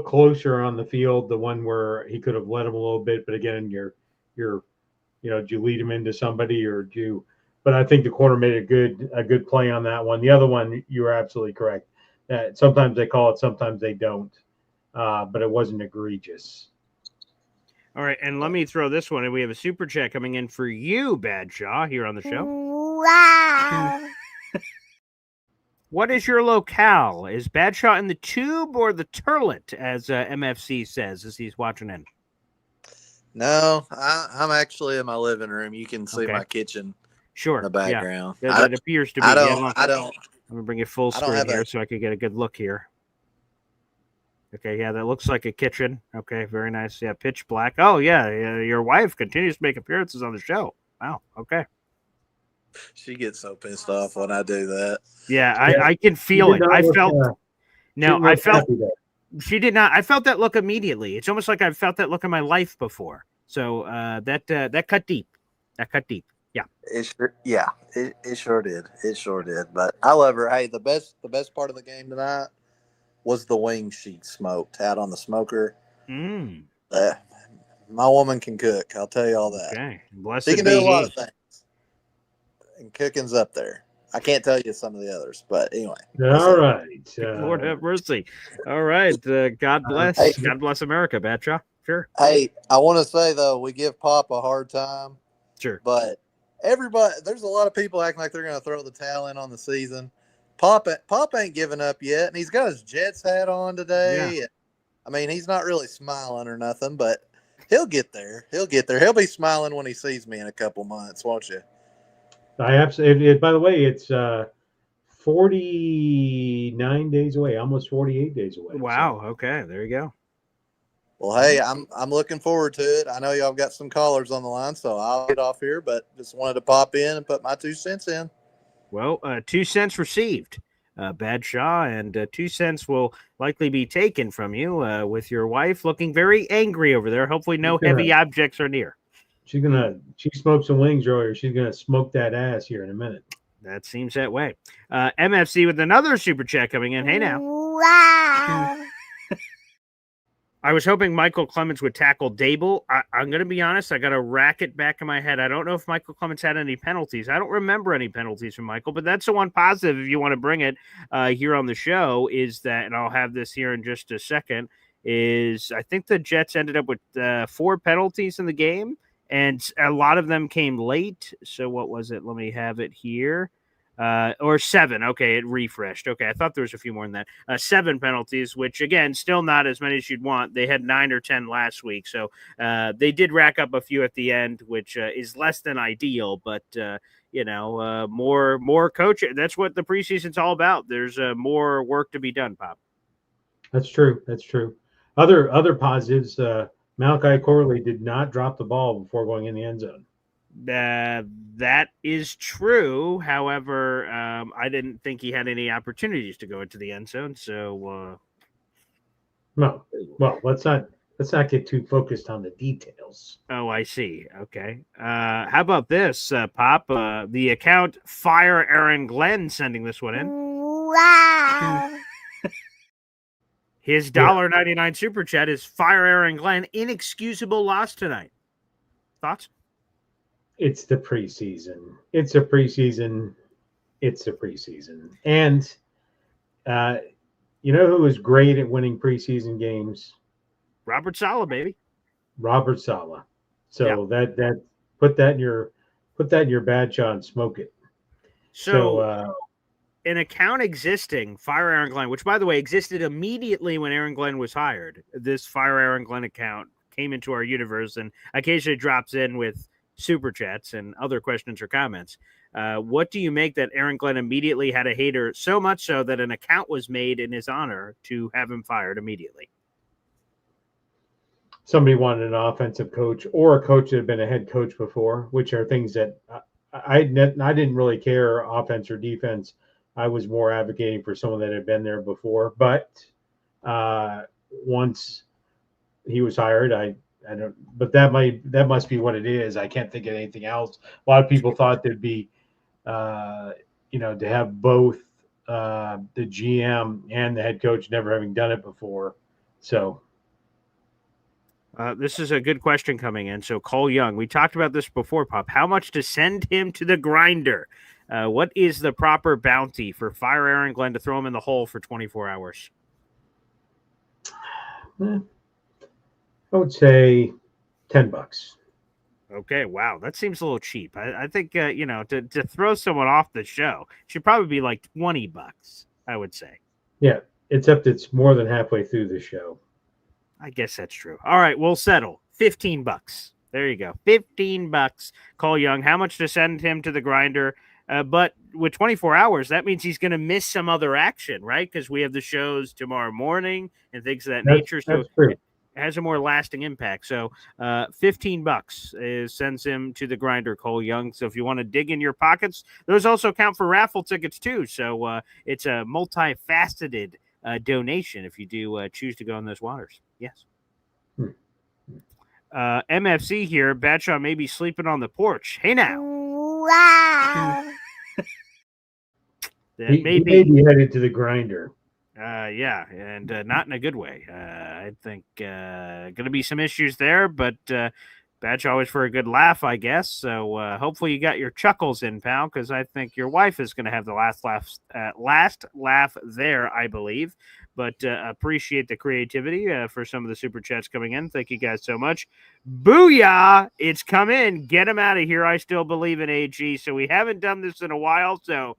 closer on the field, the one where he could have let him a little bit. But again, do you lead him into somebody but I think the corner made a good play on that one. The other one, you were absolutely correct. That sometimes they call it, sometimes they don't. But it wasn't egregious. All right, and let me throw this one. And we have a super chat coming in for you, Badshaw, here on the show. Wow. What is your locale? Is Badshaw in the tube or the turlet, as MFC says as he's watching in? No, I'm actually in my living room. You can see my kitchen. Sure. In the background. Yeah, that appears to be. I don't. I'm gonna bring it full screen here so I can get a good look here. Okay, yeah, that looks like a kitchen. Okay, very nice. Yeah, pitch black. Oh, yeah, your wife continues to make appearances on the show. Wow, okay. She gets so pissed off when I do that. Yeah, I can feel it. I felt she did not. I felt that look immediately. It's almost like I've felt that look in my life before. So that cut deep. That cut deep. Yeah. It sure did. It sure did. But I love her. Hey, the best part of the game tonight was the wing she smoked out on the smoker. My woman can cook. I'll tell you all that. Okay. Blessed she can do a lot of things. And cooking's up there. I can't tell you some of the others, but anyway. All right. Lord have mercy. All right. God bless. God bless America, Badshaw. Sure. Hey, I want to say, though, we give Pop a hard time. Sure. But there's a lot of people acting like they're going to throw the towel in on the season. Pop ain't giving up yet, and he's got his Jets hat on today. Yeah. I mean, he's not really smiling or nothing, but he'll get there. He'll be smiling when he sees me in a couple months, won't you? I absolutely. By the way, it's 49 days away, almost 48 days away. Wow. So. Okay, there you go. Well, hey, I'm looking forward to it. I know y'all got some callers on the line, so I'll get off here, but just wanted to pop in and put my 2 cents in. Well, 2 cents received, Badshaw, and 2 cents will likely be taken from you with your wife looking very angry over there. Hopefully no heavy objects are near. She smoked some wings earlier. She's going to smoke that ass here in a minute. That seems that way. MFC with another super chat coming in. Hey now. Wow. I was hoping Michael Clemens would tackle Dable. I'm going to be honest. I got a racket back in my head. I don't know if Michael Clemens had any penalties. I don't remember any penalties from Michael, but that's the one positive, if you want to bring it here on the show, is that, and I'll have this here in just a second, is I think the Jets ended up with 4 penalties in the game, and a lot of them came late. So what was it? Let me have it here. Or 7. Okay, it refreshed. Okay, I thought there was a few more than that. 7 penalties, which, again, still not as many as you'd want. They had 9 or 10 last week. So they did rack up a few at the end, which is less than ideal. But, more coaching. That's what the preseason's all about. There's more work to be done, Pop. That's true. Other positives, Malachi Corley did not drop the ball before going in the end zone. That is true. However, I didn't think he had any opportunities to go into the end zone. So, no. Well, let's not get too focused on the details. Oh, I see. Okay. How about this, Pop? The account Fire Aaron Glenn sending this one in. Wow. His $1.99 super chat is Fire Aaron Glenn. Inexcusable loss tonight. Thoughts? It's the preseason. And you know who was great at winning preseason games? Robert Saleh, baby. Robert Saleh. So that put that in your put that in your bad shot and smoke it. So an account existing, Fire Aaron Glenn, which by the way existed immediately when Aaron Glenn was hired. This Fire Aaron Glenn account came into our universe and occasionally drops in with super chats and other questions or comments. What do you make that Aaron Glenn immediately had a hater, so much so that an account was made in his honor to have him fired immediately? Somebody wanted an offensive coach or a coach that had been a head coach before, which are things that I didn't really care, offense or defense. I was more advocating for someone that had been there before. But once he was hired, I don't. But that must be what it is. I can't think of anything else. A lot of people thought there'd be, to have both the GM and the head coach never having done it before. So. This is a good question coming in. So Cole Young, we talked about this before, Pop. How much to send him to the grinder? What is the proper bounty for Fire Aaron Glenn to throw him in the hole for 24 hours? I would say $10. Okay, wow, that seems a little cheap. I think to throw someone off the show should probably be like $20. I would say. Yeah, except it's more than halfway through the show. I guess that's true. All right, we'll settle. $15. There you go. $15. Cole Young. How much to send him to the grinder? But with 24 hours, that means he's going to miss some other action, right? Because we have the shows tomorrow morning and things of that nature. So it has a more lasting impact. So $15 sends him to the grinder, Cole Young. So if you want to dig in your pockets, those also count for raffle tickets too. So it's a multifaceted donation if you do choose to go in those waters. Yes. MFC here. Badshaw may be sleeping on the porch. Hey now. Wow. He may be headed to the grinder. Yeah, and not in a good way. I think going to be some issues there, but Badshaw always for a good laugh, I guess. So hopefully you got your chuckles in, pal, because I think your wife is going to have the last laugh there, I believe. But appreciate the creativity for some of the super chats coming in. Thank you guys so much. Booyah! It's come in. Get him out of here. I still believe in AG. So we haven't done this in a while, so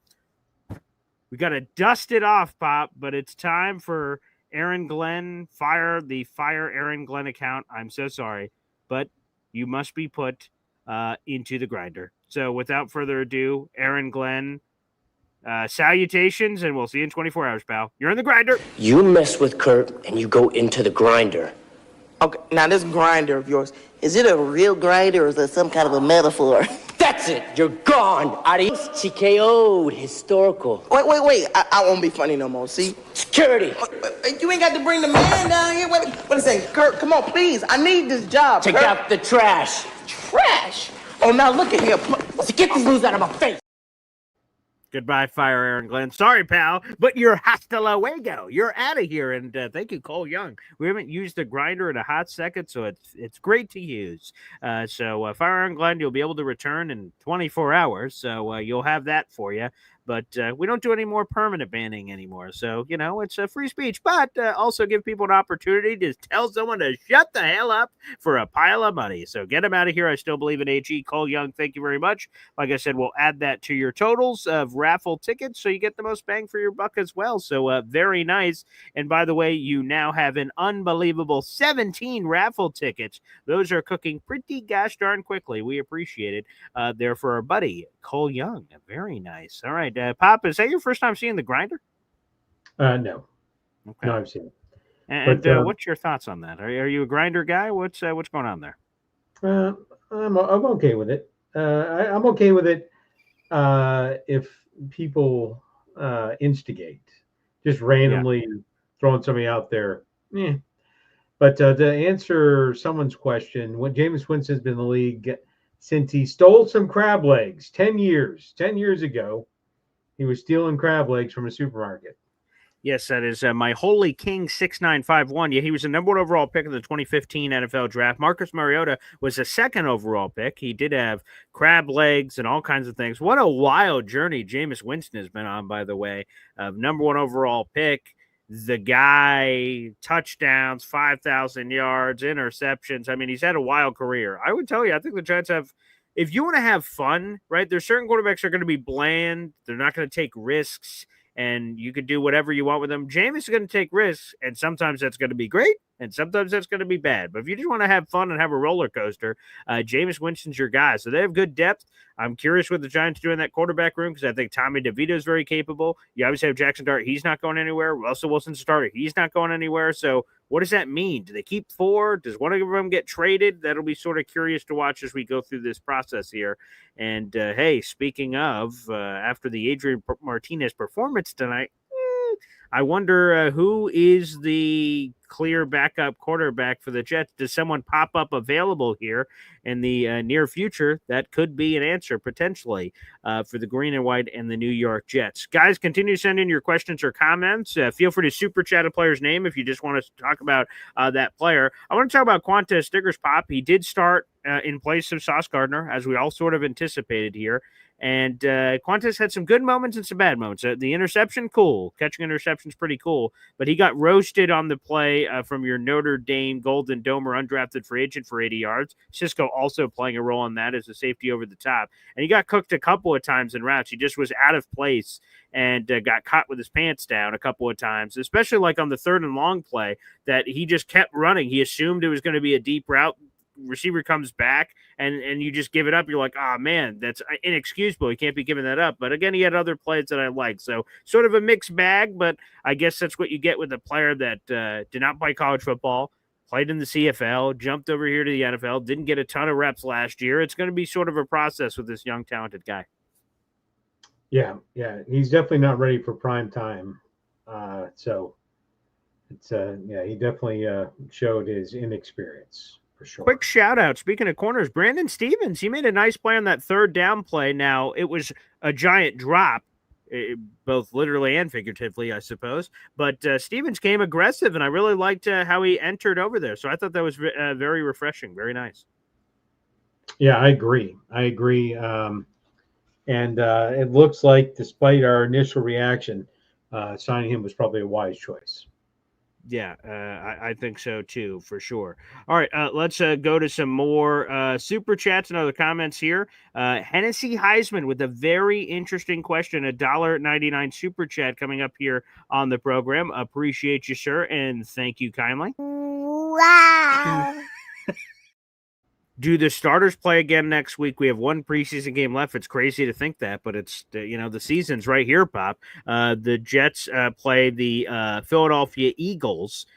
we got to dust it off, Pop. But it's time for Aaron Glenn. Fire Aaron Glenn account. I'm so sorry, but you must be put into the grinder. So without further ado, Aaron Glenn, salutations, and we'll see you in 24 hours, pal. You're in the grinder. You mess with Kurt, and you go into the grinder. Okay, now this grinder of yours, is it a real grinder or is it some kind of a metaphor? That's it. You're gone. Adios. TKO'd. Historical. Wait. I won't be funny no more. See? Security. You ain't got to bring the man down here. Wait a second. Kurt, come on, please. I need this job. Take out the trash. Trash? Oh, now look at here. So get this booze out of my face. Goodbye, Fire Aaron Glenn. Sorry, pal, but you're hasta luego. You're out of here, and thank you, Cole Young. We haven't used the grinder in a hot second, so it's great to use. So Fire Aaron Glenn, you'll be able to return in 24 hours, so you'll have that for you. But we don't do any more permanent banning anymore. So, it's a free speech, but also give people an opportunity to tell someone to shut the hell up for a pile of money. So get them out of here. I still believe in AG. Cole Young, thank you very much. Like I said, we'll add that to your totals of raffle tickets so you get the most bang for your buck as well. So very nice. And by the way, you now have an unbelievable 17 raffle tickets. Those are cooking pretty gosh darn quickly. We appreciate it. They're for our buddy, Cole Young. Very nice. All right. Pop, is that your first time seeing the grinder? No. Okay. No, I've seen it. And what's your thoughts on that? Are you a grinder guy? What's going on there? I'm okay with it. I'm okay with it if people instigate, just randomly throwing somebody out there. But to answer someone's question, when Jameis Winston's been in the league since he stole some crab legs 10 years ago. He was stealing crab legs from a supermarket. Yes, that is my Holy King 6951. Yeah, he was the number 1 overall pick of the 2015 NFL draft. Marcus Mariota was the 2nd overall pick. He did have crab legs and all kinds of things. What a wild journey Jameis Winston has been on, by the way. Number 1 overall pick. The guy, touchdowns, 5,000 yards, interceptions. I mean, he's had a wild career. I would tell you, I think the Giants have if you want to have fun, right, there's certain quarterbacks that are going to be bland. They're not going to take risks, and you could do whatever you want with them. Jameis is going to take risks, and sometimes that's going to be great, and sometimes that's going to be bad. But if you just want to have fun and have a roller coaster, Jameis Winston's your guy. So they have good depth. I'm curious what the Giants do in that quarterback room because I think Tommy DeVito is very capable. You obviously have Jackson Dart. He's not going anywhere. Russell Wilson's starter. He's not going anywhere. So what does that mean? Do they keep 4? Does one of them get traded? That'll be sort of curious to watch as we go through this process here. And, hey, speaking of, after the Adrian Martinez performance tonight, I wonder who is the clear backup quarterback for the Jets. Does someone pop up available here in the near future? That could be an answer potentially for the green and white and the New York Jets. Guys, continue to send in your questions or comments. Feel free to super chat a player's name if you just want to talk about that player. I want to talk about Quantez Stiggers Pop. He did start in place of Sauce Gardner, as we all sort of anticipated here. And Quantez had some good moments and some bad moments. The interception, cool. Catching interception's pretty cool. But he got roasted on the play from your Notre Dame Golden Domer undrafted free agent for 80 yards. Cisco also playing a role in that as a safety over the top. And he got cooked a couple of times in routes. He just was out of place and got caught with his pants down a couple of times, especially like on the 3rd and long play that he just kept running. He assumed it was going to be a deep route. Receiver comes back and you just give it up. You're like, oh man, that's inexcusable. You can't be giving that up. But again, he had other plays that I like. So sort of a mixed bag, but I guess that's what you get with a player that did not play college football, played in the CFL, jumped over here to the NFL, didn't get a ton of reps last year. It's going to be sort of a process with this young, talented guy. Yeah. He's definitely not ready for prime time. So it's he definitely showed his inexperience. Sure. Quick shout out. Speaking of corners, Brandon Stevens, he made a nice play on that 3rd down play. Now, it was a giant drop, both literally and figuratively, I suppose. But Stevens came aggressive, and I really liked how he entered over there. So I thought that was very refreshing. Very nice. Yeah, I agree. And it looks like, despite our initial reaction, signing him was probably a wise choice. Yeah, I think so too, for sure. All right, let's go to some more super chats and other comments here. Hennessy Heisman with a very interesting question, $1.99 super chat coming up here on the program. Appreciate you, sir, and thank you kindly. Wow. Do the starters play again next week? We have one preseason game left. It's crazy to think that, but it's the season's right here, Pop. The Jets play the Philadelphia Eagles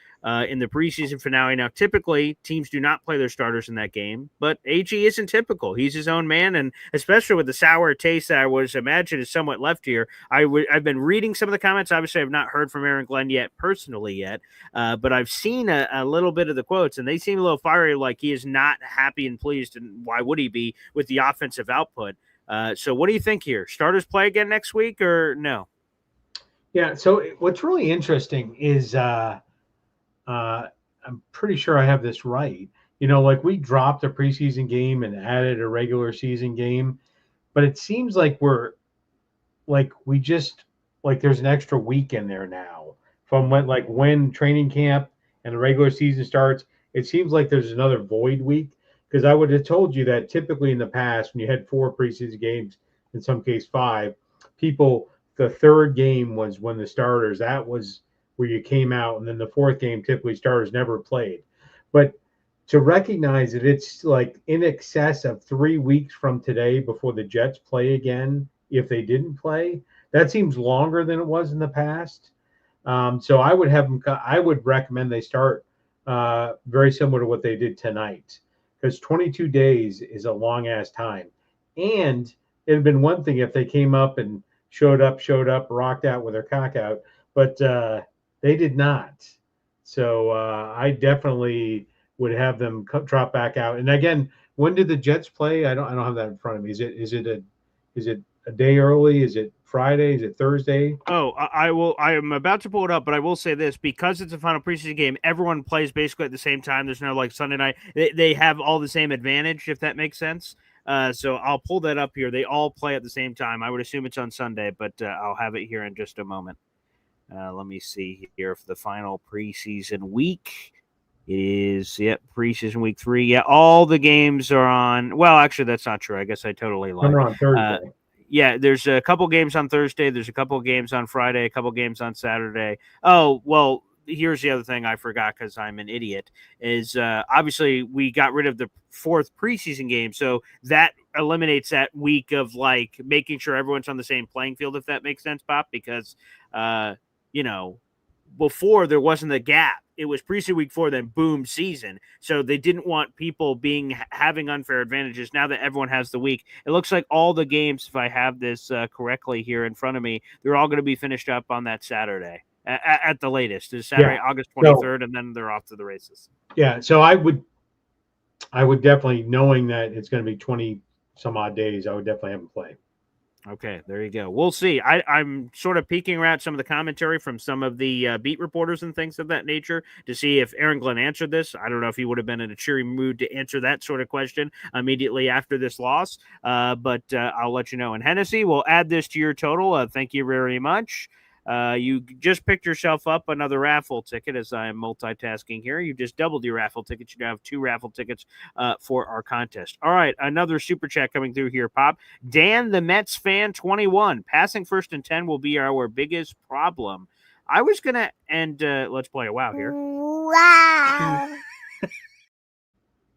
in the preseason finale. Now, typically, teams do not play their starters in that game, but AG isn't typical. He's his own man, and especially with the sour taste that I was imagined is somewhat left here. I've been reading some of the comments. Obviously, I've not heard from Aaron Glenn personally yet, but I've seen a little bit of the quotes, and they seem a little fiery, like he is not happy and pleased, and why would he be, with the offensive output. So what do you think here? Starters play again next week or no? Yeah, so what's really interesting is I'm pretty sure I have this right. Like we dropped a preseason game and added a regular season game, but it seems like there's an extra week in there now from when training camp and the regular season starts. It seems like there's another void week, because I would have told you that typically in the past, when you had 4 preseason games, in some case 5, the 3rd game was when the starters, that was where you came out, and then the 4th game typically starters never played. But to recognize that it's like in excess of 3 weeks from today before the Jets play again, if they didn't play, that seems longer than it was in the past. So I would recommend they start very similar to what they did tonight, because 22 days is a long ass time. And it'd have been one thing if they came up and showed up, rocked out with their cock out, but they did not. So I definitely would have them drop back out. And again, when did the Jets play? I don't have that in front of me. Is it a day early? Is it Friday? Is it Thursday? Oh, I am about to pull it up, but I will say this: because it's a final preseason game, everyone plays basically at the same time. There's no like Sunday night. They have all the same advantage, if that makes sense. So I'll pull that up here. They all play at the same time. I would assume it's on Sunday, but I'll have it here in just a moment. Let me see here for the final preseason week. It is, preseason week 3. Yeah, all the games are on. Well, actually, that's not true. I guess I totally lied. Some are on Thursday. There's a couple games on Thursday. There's a couple games on Friday, a couple games on Saturday. Oh, well, here's the other thing I forgot because I'm an idiot is obviously we got rid of the 4th preseason game. So that eliminates that week of like making sure everyone's on the same playing field, if that makes sense, Pop, because, before there wasn't a gap. It was preseason week 4, then boom, season. So they didn't want people having unfair advantages. Now that everyone has the week, it looks like all the games, if I have this correctly here in front of me, they're all going to be finished up on that Saturday at the latest. It's Saturday, August 23rd, and then they're off to the races. Yeah, so I would definitely, knowing that it's going to be 20 some odd days, I would definitely have them play. Okay, there you go. We'll see. I'm sort of peeking around some of the commentary from some of the beat reporters and things of that nature to see if Aaron Glenn answered this. I don't know if he would have been in a cheery mood to answer that sort of question immediately after this loss, but I'll let you know. And Hennessy, we'll add this to your total. Thank you very much. You just picked yourself up another raffle ticket, as I am multitasking here. You just doubled your raffle tickets. You now have 2 raffle tickets for our contest. All right, another super chat coming through here, Pop. Dan, the Mets fan, 21. Passing 1st and 10 will be our biggest problem. I was going to end, let's play a wow here. Wow.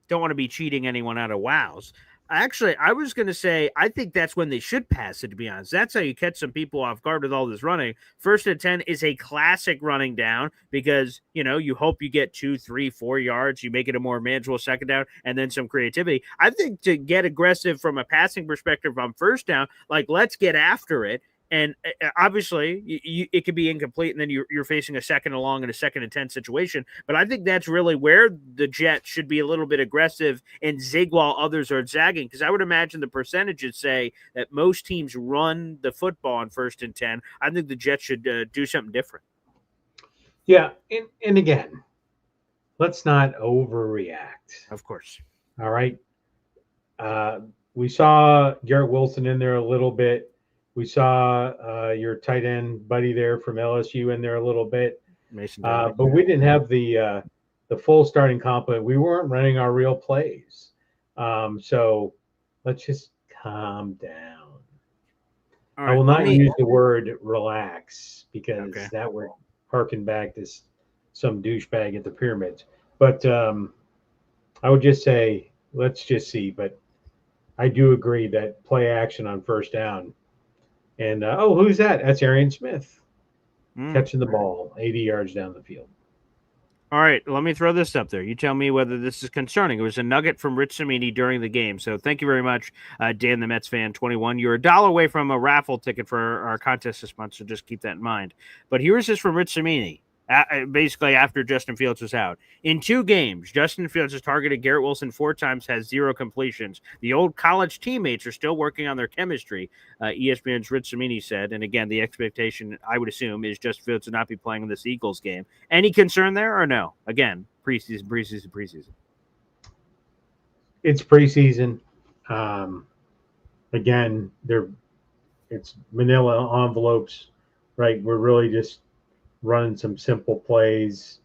Don't want to be cheating anyone out of wows. Actually, I was going to say, I think that's when they should pass it, to be honest. That's how you catch some people off guard with all this running. 1st and 10 is a classic running down because, you hope you get 2, 3, 4 yards. You make it a more manageable 2nd down and then some creativity. I think to get aggressive from a passing perspective on 1st down, like let's get after it. And obviously, it could be incomplete, and then you're facing a 2nd and long and a 2nd and 10 situation. But I think that's really where the Jets should be a little bit aggressive and zig while others are zagging. Because I would imagine the percentages say that most teams run the football on 1st and 10. I think the Jets should do something different. Yeah, and again, let's not overreact. Of course. All right. We saw Garrett Wilson in there a little bit. We saw your tight end buddy there from LSU in there a little bit, Mason. But we didn't have the full starting complement. We weren't running our real plays, so let's just calm down. Right, I will not use the word relax because that would harken back to some douchebag at the pyramids. But I would just say let's just see. But I do agree that play action on 1st down. And, who's that? That's Arian Smith catching the ball 80 yards down the field. All right, let me throw this up there. You tell me whether this is concerning. It was a nugget from Rich Cimini during the game. So thank you very much, Dan, the Mets fan, 21. You're $1 away from a raffle ticket for our contest this month, so just keep that in mind. But here's this from Rich Cimini. Basically after Justin Fields was out. In 2 games, Justin Fields has targeted Garrett Wilson 4 times, has 0 completions. The old college teammates are still working on their chemistry, ESPN's Rich Cimini said. And again, the expectation, I would assume, is Justin Fields to not be playing in this Eagles game. Any concern there or no? Again, preseason. It's preseason. Again, it's manila envelopes, right? We're really just running some simple plays,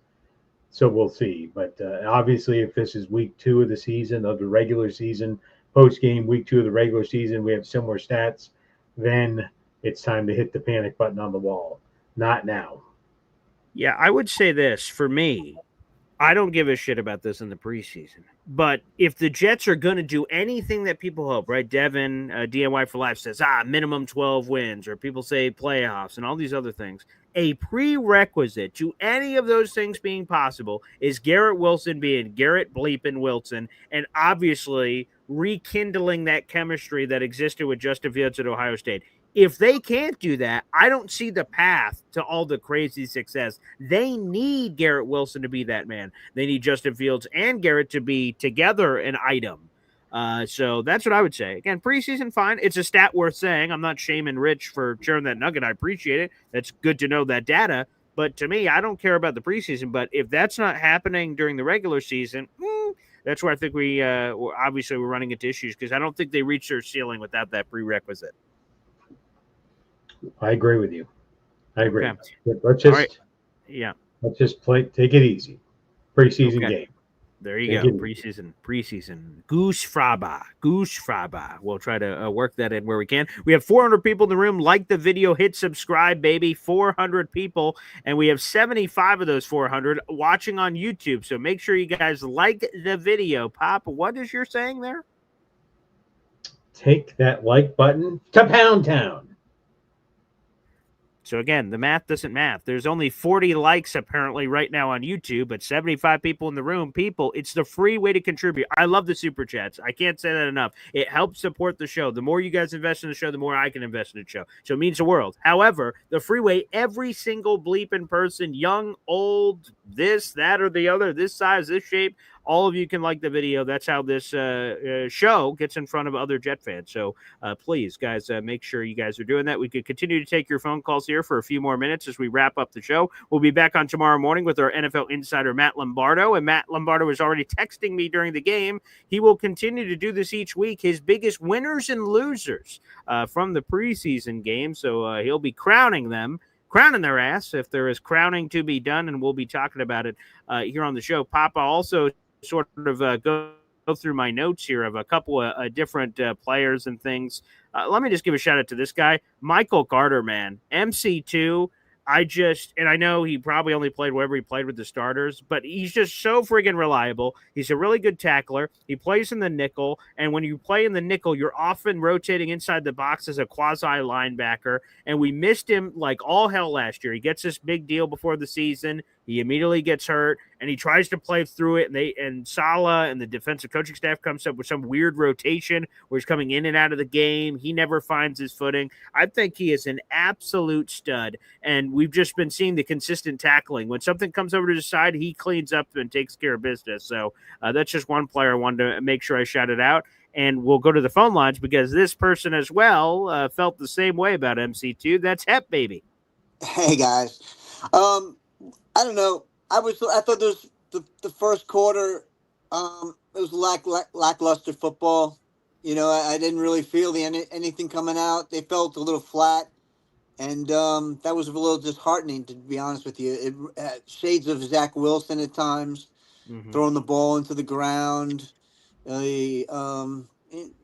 so we'll see. But obviously, if this is week 2 of the season, of the regular season, post-game week 2 of the regular season, we have similar stats, then it's time to hit the panic button on the wall. Not now. Yeah, I would say this. For me, I don't give a shit about this in the preseason. But if the Jets are going to do anything that people hope, right? Devin, DNY for Life says, minimum 12 wins, or people say playoffs and all these other things. A prerequisite to any of those things being possible is Garrett Wilson being Garrett Bleepin Wilson, and obviously rekindling that chemistry that existed with Justin Fields at Ohio State. If they can't do that, I don't see the path to all the crazy success. They need Garrett Wilson to be that man. They need Justin Fields and Garrett to be together an item. So that's what I would say. Again, preseason, fine. It's a stat worth saying. I'm not shaming Rich for sharing that nugget. I appreciate it. That's good to know that data. But to me, I don't care about the preseason. But if that's not happening during the regular season, that's where I think obviously we're running into issues because I don't think they reach their ceiling without that prerequisite. I agree with you. I agree. Okay. Let's just Let's just take it easy. preseason Okay. game. There you go. Preseason. Goose Fraba. We'll try to work that in where we can. We have 400 people in the room. Like the video, hit subscribe, baby. 400 people. And we have 75 of those 400 watching on YouTube. So make sure you guys like the video. Pop, what is your saying there? Take that like button to Pound Town. So again, the math doesn't math. There's only 40 likes apparently right now on YouTube, but 75 people in the room. People, it's the free way to contribute. I love the super chats. I can't say that enough. It helps support the show. The more you guys invest in the show, the more I can invest in the show. So it means the world. However, the free way, every single bleeping person, young, old, this, that, or the other, this size, this shape, all of you can like the video. That's how this show gets in front of other Jet fans. So please, guys, make sure you guys are doing that. We could continue to take your phone calls here for a few more minutes as we wrap up the show. We'll be back on tomorrow morning with our NFL insider, Matt Lombardo. And Matt Lombardo is already texting me during the game. He will continue to do this each week, his biggest winners and losers from the preseason game. So he'll be crowning their ass if there is crowning to be done, and we'll be talking about it here on the show. Papa also sort of go through my notes here of a couple of different players and things. Let me just give a shout out to this guy, Michael Carter, man. MC2, and I know he probably only played wherever he played with the starters, but he's just so friggin' reliable. He's a really good tackler. He plays in the nickel, and when you play in the nickel, you're often rotating inside the box as a quasi linebacker, and we missed him like all hell last year. He gets this big deal before the season. He immediately gets hurt, and he tries to play through it, and Saleh and the defensive coaching staff comes up with some weird rotation where he's coming in and out of the game. He never finds his footing. I think he is an absolute stud, and we've just been seeing the consistent tackling. When something comes over to the side, he cleans up and takes care of business. So that's just one player I wanted to make sure I shouted out. And we'll go to the phone lines because this person as well felt the same way about MC2. That's Hep Baby. Hey, guys. I don't know. I thought there was the first quarter. It was lackluster football. You know, I didn't really feel anything coming out. They felt a little flat, and that was a little disheartening, to be honest with you. It shades of Zach Wilson at times, throwing the ball into the ground,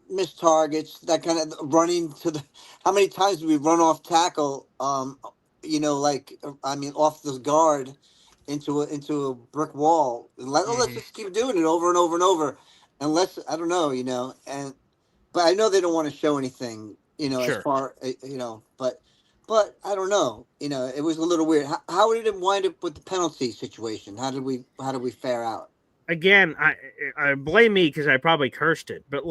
missed targets, that kind of running to the. How many times did we run off tackle? Off the guard into a brick wall. Let's just keep doing it over and over and over. Unless, I don't know, but I know they don't want to show anything, sure. As far, but I don't know, it was a little weird. How did it wind up with the penalty situation? How did we fare out? Again, I blame me because I probably cursed it. But,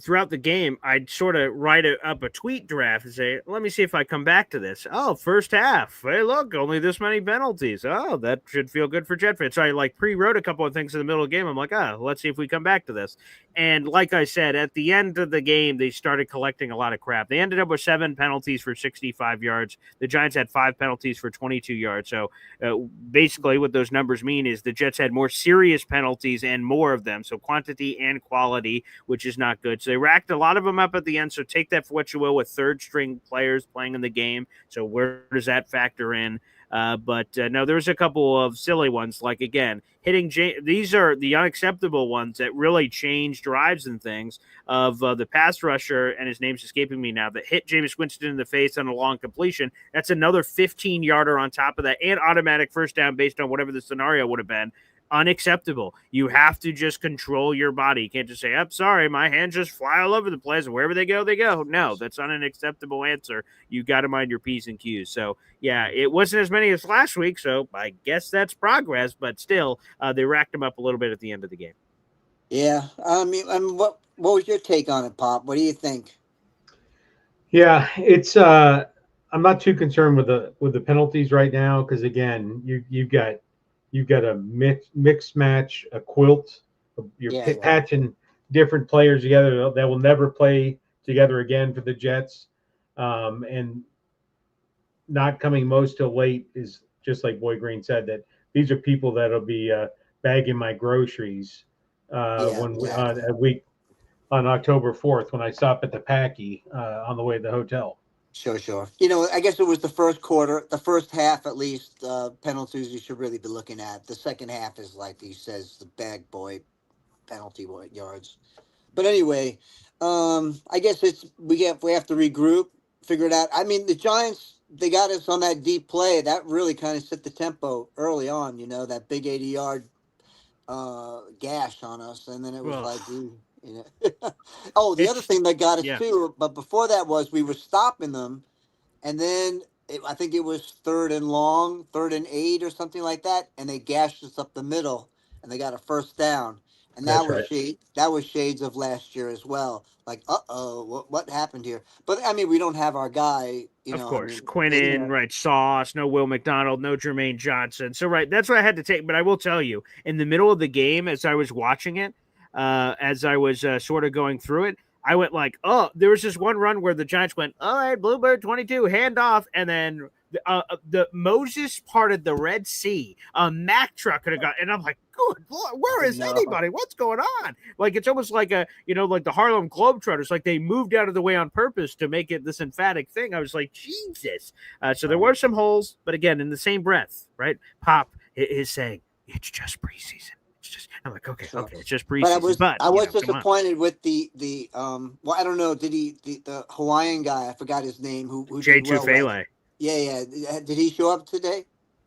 throughout the game, I'd sort of write up a tweet draft and say, let me see if I come back to this. Oh, first half. Hey, look, only this many penalties. Oh, that should feel good for Jet fans. So I, pre-wrote a couple of things in the middle of the game. I'm like, let's see if we come back to this. And like I said, at the end of the game, they started collecting a lot of crap. They ended up with 7 penalties for 65 yards. The Giants had 5 penalties for 22 yards. So basically what those numbers mean is the Jets had more serious penalties and more of them. So quantity and quality, which is not good. So they racked a lot of them up at the end. So take that for what you will with third string players playing in the game. So where does that factor in? But no, there's a couple of silly ones, like, again, hitting these are the unacceptable ones that really change drives and things of the pass rusher, and his name's escaping me now, that hit Jameis Winston in the face on a long completion. That's another 15-yarder on top of that, and automatic first down based on whatever the scenario would have been. Unacceptable. You have to just control your body. You can't just say, sorry, my hands just fly all over the place, and wherever they go, they go. No, that's not an acceptable answer. You got to mind your P's and Q's. So, yeah, it wasn't as many as last week, so I guess that's progress, but still, they racked them up a little bit at the end of the game. Yeah. What was your take on it, Pop? What do you think? Yeah, it's I'm not too concerned with the penalties right now because, again, you've got a mix match, a quilt. You're patching different players together that will never play together again for the Jets. And not coming most till late is just like Boy Green said, that these are people that'll be bagging my groceries on October 4th when I stop at the Packy on the way to the hotel. Sure. I guess it was the first quarter, the first half at least. Penalties you should really be looking at. The second half is like he says, the bag boy penalty yards. But anyway, I guess we have to regroup, figure it out. I mean, the Giants, they got us on that deep play that really kind of set the tempo early on. That big 80-yard gash on us, and then it was like, ooh, Oh, the other thing that got us too, but before that was we were stopping them, and then I think it was 3rd and long, 3rd and 8 or something like that, and they gashed us up the middle, and they got a first down, and that was shades of last year as well. Like, what happened here? But I mean, we don't have our guy, Of course, Quinnen, right? Sauce, no Will McDonald, no Jermaine Johnson. So that's what I had to take. But I will tell you, in the middle of the game, as I was watching it, as I was sort of going through it, I went like, oh, there was this one run where the Giants went, all right, Bluebird 22, handoff, and then the Moses parted the Red Sea. A Mack truck could have got, and I'm like, good Lord, where is anybody? What's going on? Like, it's almost like like the Harlem Globetrotters, like they moved out of the way on purpose to make it this emphatic thing. I was like, Jesus. So there were some holes, but again, in the same breath, right? Pop is saying, it's just preseason. I'm like, okay, it's just preseason. But I was disappointed with the well, I don't know, did the Hawaiian guy, I forgot his name, who J2 Fele. Yeah. Did he show up today?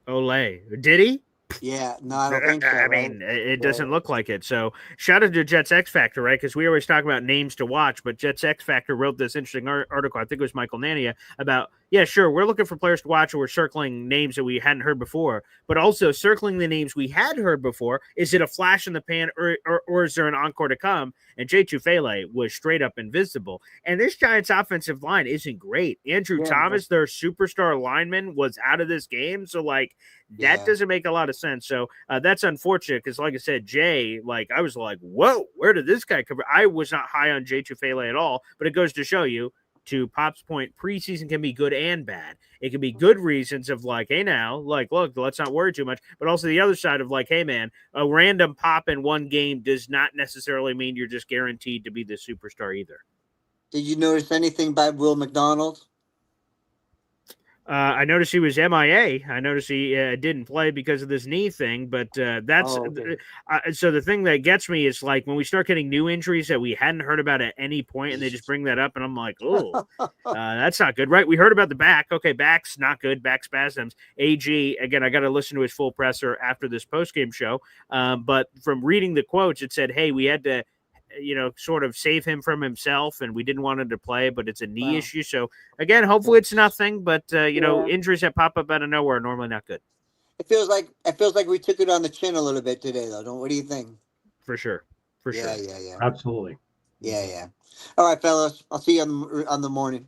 Ole. Did he? Yeah, no, I don't think so. I mean, it doesn't look like it. So shout out to Jets X Factor, right? Because we always talk about names to watch, but Jets X Factor wrote this interesting article. I think it was Michael Nania about, sure, we're looking for players to watch, and we're circling names that we hadn't heard before, but also circling the names we had heard before. Is it a flash in the pan, or is there an encore to come? And J2 Fele was straight up invisible. And this Giants offensive line isn't great. Andrew Thomas, their superstar lineman, was out of this game. So, that doesn't make a lot of sense. So that's unfortunate because, like I said, Jay, I was like, whoa, where did this guy come from? I was not high on J2 Fele at all, but it goes to show you, to Pop's point, preseason can be good and bad. It can be good reasons of hey, now, look, let's not worry too much. But also the other side of hey, man, a random pop in one game does not necessarily mean you're just guaranteed to be the superstar either. Did you notice anything by Will McDonald? I noticed he was MIA. I noticed he didn't play because of this knee thing, but that's so the thing that gets me is when we start getting new injuries that we hadn't heard about at any point, and they just bring that up, and I'm like, oh, that's not good, right? We heard about the back. Okay, back's not good. Back spasms. AG, again, I got to listen to his full presser after this postgame show, but from reading the quotes, it said, hey, we had to sort of save him from himself, and we didn't want him to play, but it's a knee issue. So again, hopefully it's nothing, but injuries that pop up out of nowhere are normally not good. It feels like we took it on the chin a little bit today, though. What do you think? For sure. Yeah. Absolutely. Yeah. All right, fellas. I'll see you on the morning.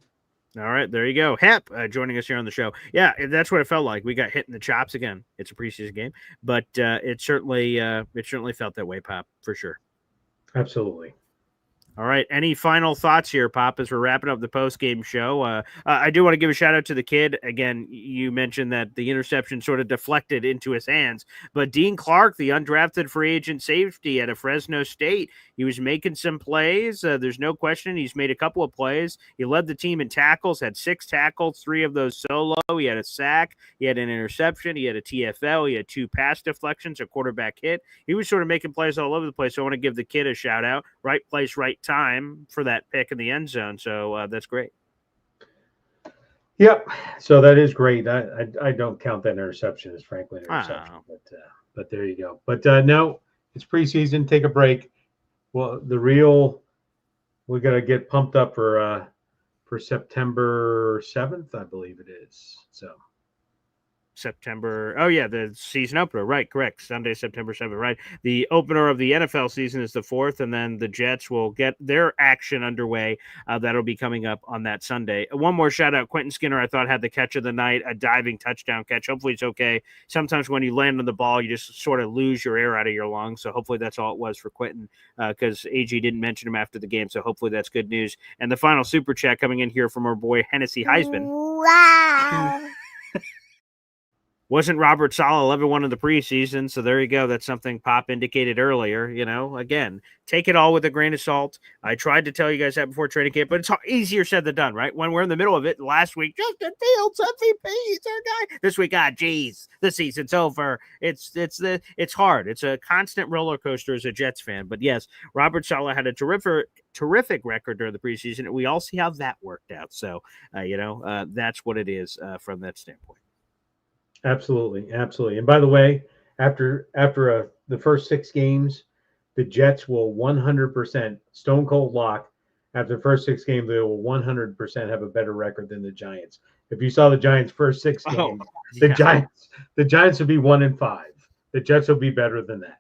All right, there you go. Hep joining us here on the show. Yeah, that's what it felt like. We got hit in the chops again. It's a preseason game, but it certainly felt that way, Pop, for sure. Absolutely. All right. Any final thoughts here, Pop, as we're wrapping up the post-game show? I do want to give a shout-out to the kid. Again, you mentioned that the interception sort of deflected into his hands. But Dean Clark, the undrafted free agent safety at Fresno State, he was making some plays. There's no question he's made a couple of plays. He led the team in tackles, had 6 tackles, 3 of those solo. He had a sack. He had an interception. He had a TFL. He had 2 pass deflections, a quarterback hit. He was sort of making plays all over the place. So I want to give the kid a shout-out. Right place, right time for that pick in the end zone. So that's great. Yep. So that is great. I don't count that interception as frankly an interception, but there you go. But no, it's preseason. Take a break. Well, we got to get pumped up for September 7th, I believe it is. So September. Oh, yeah, the season opener. Right, correct. Sunday, September 7th, right. The opener of the NFL season is the 4th, and then the Jets will get their action underway. That'll be coming up on that Sunday. One more shout-out. Quentin Skinner, I thought, had the catch of the night, a diving touchdown catch. Hopefully it's okay. Sometimes when you land on the ball, you just sort of lose your air out of your lungs, so hopefully that's all it was for Quentin, because AG didn't mention him after the game, so hopefully that's good news. And the final super chat coming in here from our boy Hennessy Heisman. Wow. Wasn't Robert Saleh 11-1 in the preseason? So there you go. That's something Pop indicated earlier. Again, take it all with a grain of salt. I tried to tell you guys that before training camp, but it's easier said than done, right? When we're in the middle of it, last week, Justin Fields, MVP, he's our guy. This week, geez, the season's over. It's hard. It's a constant roller coaster as a Jets fan. But yes, Robert Saleh had a terrific record during the preseason, and we all see how that worked out. So, that's what it is from that standpoint. Absolutely. And by the way, after the first 6 games, the Jets will 100% stone cold lock. After the first 6 games, they will 100% have a better record than the Giants. If you saw the Giants' first 6 games, the Giants would be 1-5. The Jets will be better than that.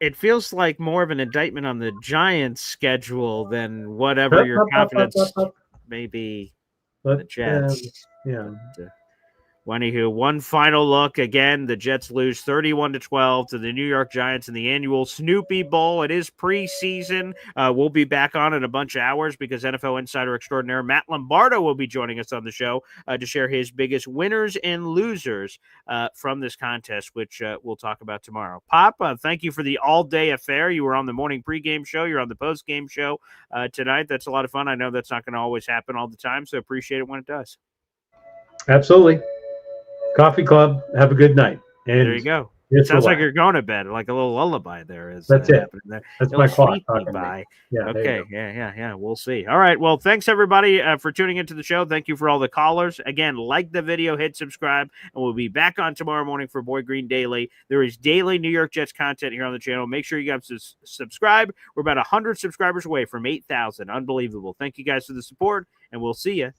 It feels like more of an indictment on the Giants' schedule than whatever your confidence may be. The Jets. Anywho, one final look. Again, the Jets lose 31-12 to the New York Giants in the annual Snoopy Bowl. It is preseason. We'll be back on in a bunch of hours because NFL Insider Extraordinaire Matt Lombardo will be joining us on the show to share his biggest winners and losers from this contest, which we'll talk about tomorrow. Pop, thank you for the all-day affair. You were on the morning pregame show. You're on the postgame show tonight. That's a lot of fun. I know that's not going to always happen all the time, so appreciate it when it does. Absolutely. Coffee Club. Have a good night. And there you go. It sounds like you're going to bed, like a little lullaby there. That's it. There. That's my clock talking by. Yeah. Okay. Yeah. We'll see. All right. Well, thanks everybody for tuning into the show. Thank you for all the callers. Again, like the video, hit subscribe, and we'll be back on tomorrow morning for Boy Green Daily. There is daily New York Jets content here on the channel. Make sure you guys subscribe. We're about 100 subscribers away from 8,000. Unbelievable. Thank you guys for the support, and we'll see you.